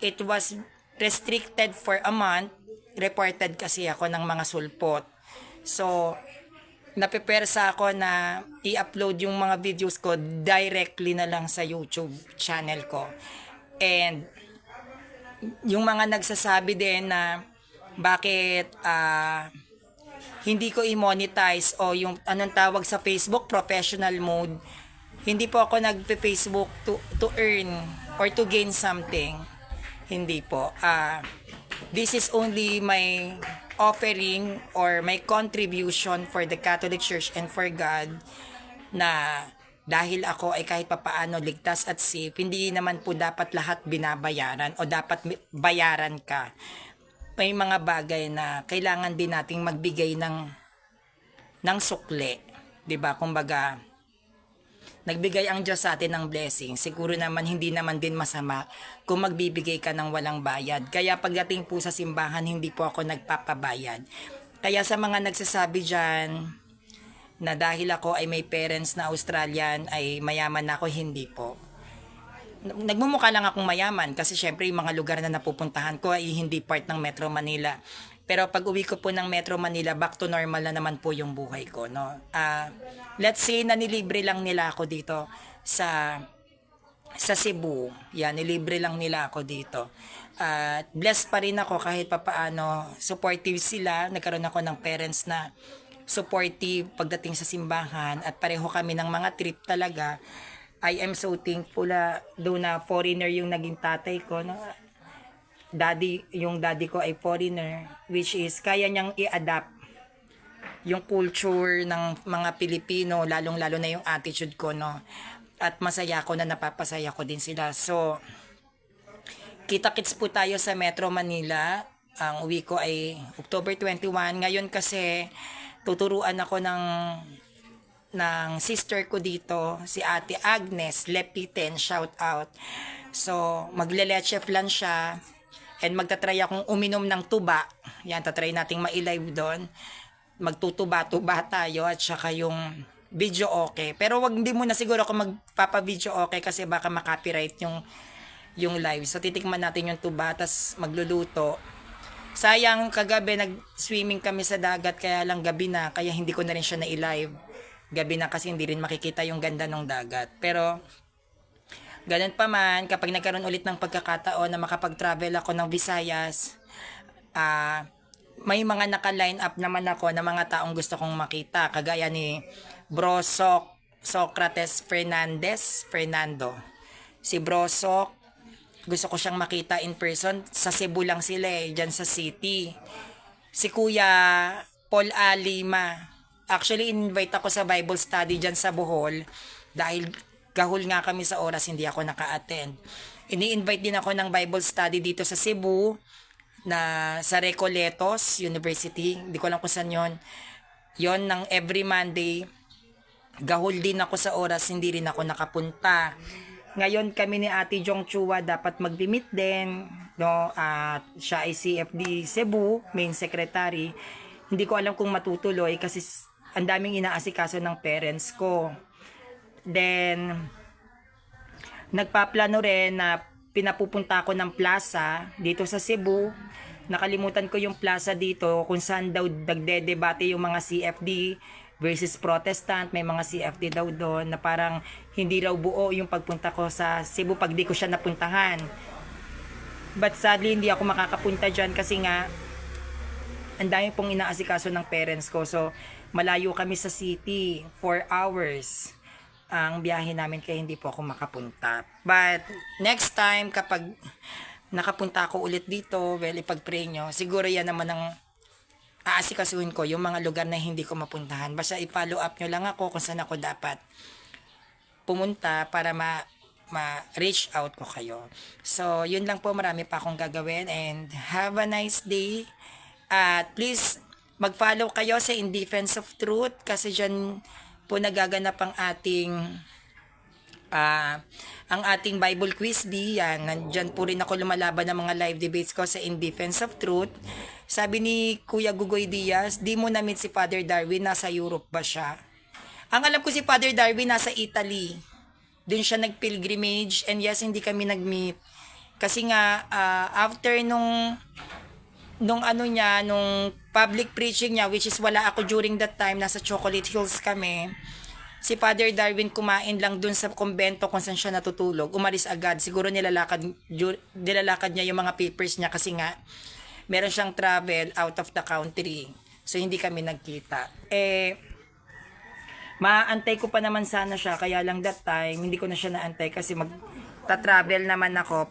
A: it was restricted for a month. Reported kasi ako ng mga sulpot. So, napipersa ako na i-upload yung mga videos ko directly na lang sa YouTube channel ko. And yung mga nagsasabi din na bakit hindi ko i-monetize o yung anong tawag sa Facebook, professional mode. Hindi po ako nagpe-Facebook to earn or to gain something. Hindi po. This is only my offering or my contribution for the Catholic Church and for God, na dahil ako ay kahit papaano ligtas at safe, hindi naman po dapat lahat binabayaran o dapat bayaran ka. May mga bagay na kailangan din nating magbigay ng sukle, 'di ba? Kumbaga, nagbigay ang Diyos sa atin ng blessing. Siguro naman hindi naman din masama kung magbibigay ka ng walang bayad. Kaya pagdating po sa simbahan, hindi po ako nagpapabayad. Kaya sa mga nagsasabi dyan na dahil ako ay may parents na Australian ay mayaman na ako, hindi po. Nagmumukha lang akong mayaman kasi syempre yung mga lugar na napupuntahan ko ay hindi part ng Metro Manila. Pero pag uwi ko po ng Metro Manila, back to normal na naman po yung buhay ko, no? Let's say na nilibre lang nila ako dito sa Cebu. Yan, nilibre lang nila ako dito. Blessed pa rin ako kahit papaano. Supportive sila. Nagkaroon ako ng parents na supportive pagdating sa simbahan at pareho kami ng mga trip talaga. I am so thankful doon na foreigner yung naging tatay ko, no? Yung daddy ko ay foreigner, which is kaya niyang i-adapt yung culture ng mga Pilipino, lalong-lalo na yung attitude ko, no? At masaya ko na napapasaya ko din sila. So, kita-kits po tayo sa Metro Manila. Ang uwi ko ay October 21. Ngayon kasi, tuturuan ako ng sister ko dito, si Ate Agnes Lepiten, shout out. So, magle-leche flan siya. And magtatry akong uminom ng tuba. Yan, tatry nating ma-live doon. Magtutuba-tuba tayo at saka yung video okay. Pero hindi muna siguro ako magpapa-video okay kasi baka makopyright yung live. So titikman natin yung tuba tas magluluto. Sayang kagabi nag-swimming kami sa dagat kaya lang gabi na kaya hindi ko na rin siya na-live. Gabi na kasi hindi rin makikita yung ganda ng dagat. Pero ganun pa man, kapag nagkaroon ulit ng pagkakataon na makapag-travel ako ng Visayas, may mga naka-line up naman ako na mga taong gusto kong makita. Kagaya ni Bro Socrates Fernando. Si Bro Soc, gusto ko siyang makita in person. Sa Cebu lang sila dyan sa city. Si Kuya Paul Alima. Actually, invite ako sa Bible study dyan sa Bohol dahil gahol nga kami sa oras, hindi ako naka-attend. Ini-invite din ako ng Bible study dito sa Cebu, na sa Recoletos University. Hindi ko alam kung saan yun. Yon ng every Monday. Gahol din ako sa oras, hindi rin ako nakapunta. Ngayon kami ni Ate Jong Chua dapat mag-limit din. No? At siya ay CFD Cebu, main secretary. Hindi ko alam kung matutuloy kasi ang daming inaasikaso ng parents ko. Then, nagpaplano rin na pinapupunta ako ng plaza dito sa Cebu. Nakalimutan ko yung plaza dito kung saan daw nagdedebate yung mga CFD versus Protestant. May mga CFD daw doon na parang hindi raw buo yung pagpunta ko sa Cebu pag di ko siya napuntahan. But sadly, hindi ako makakapunta dyan kasi nga ang dami pong inaasikaso ng parents ko. So, malayo kami sa city, 4 hours ang biyahe namin kaya hindi po ako makapunta. But next time kapag nakapunta ako ulit dito, well, ipag-pray nyo, siguro yan naman ang aasikasuhin ko, yung mga lugar na hindi ko mapuntahan. Basta i-follow up nyo lang ako kung saan ako dapat pumunta para ma-reach out ko kayo. So, yun lang po, marami pa akong gagawin and have a nice day. At please, mag-follow kayo sa In Defense of Truth kasi dyan po nagaganap ang ating Bible Quiz Bee. Yan, nandyan po rin ako lumalaban ng mga live debates ko sa In Defense of Truth. Sabi ni Kuya Gugoy Diaz, di mo na-meet si Father Darwin, nasa Europe ba siya? Ang alam ko si Father Darwin nasa Italy. Doon siya nag-pilgrimage and yes, hindi kami nag-meet. Kasi nga, after nung public preaching niya, which is wala ako during that time, nasa Chocolate Hills kami, si Father Darwin kumain lang dun sa kumbento kung saan siya natutulog, umalis agad, siguro nilalakad niya yung mga papers niya kasi nga, meron siyang travel out of the country, so hindi kami nagkita. Maantay ko pa naman sana siya, kaya lang that time, hindi ko na siya naantay kasi magta-travel naman ako,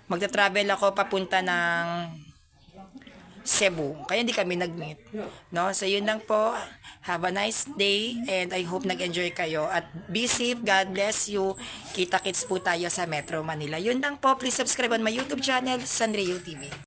A: magta-travel ako papunta ng Cebu. Kaya hindi kami nag-meet. No? So yun lang po. Have a nice day and I hope nag-enjoy kayo. At be safe. God bless you. Kita-kits po tayo sa Metro Manila. Yun lang po. Please subscribe on my YouTube channel, Sanrio TV.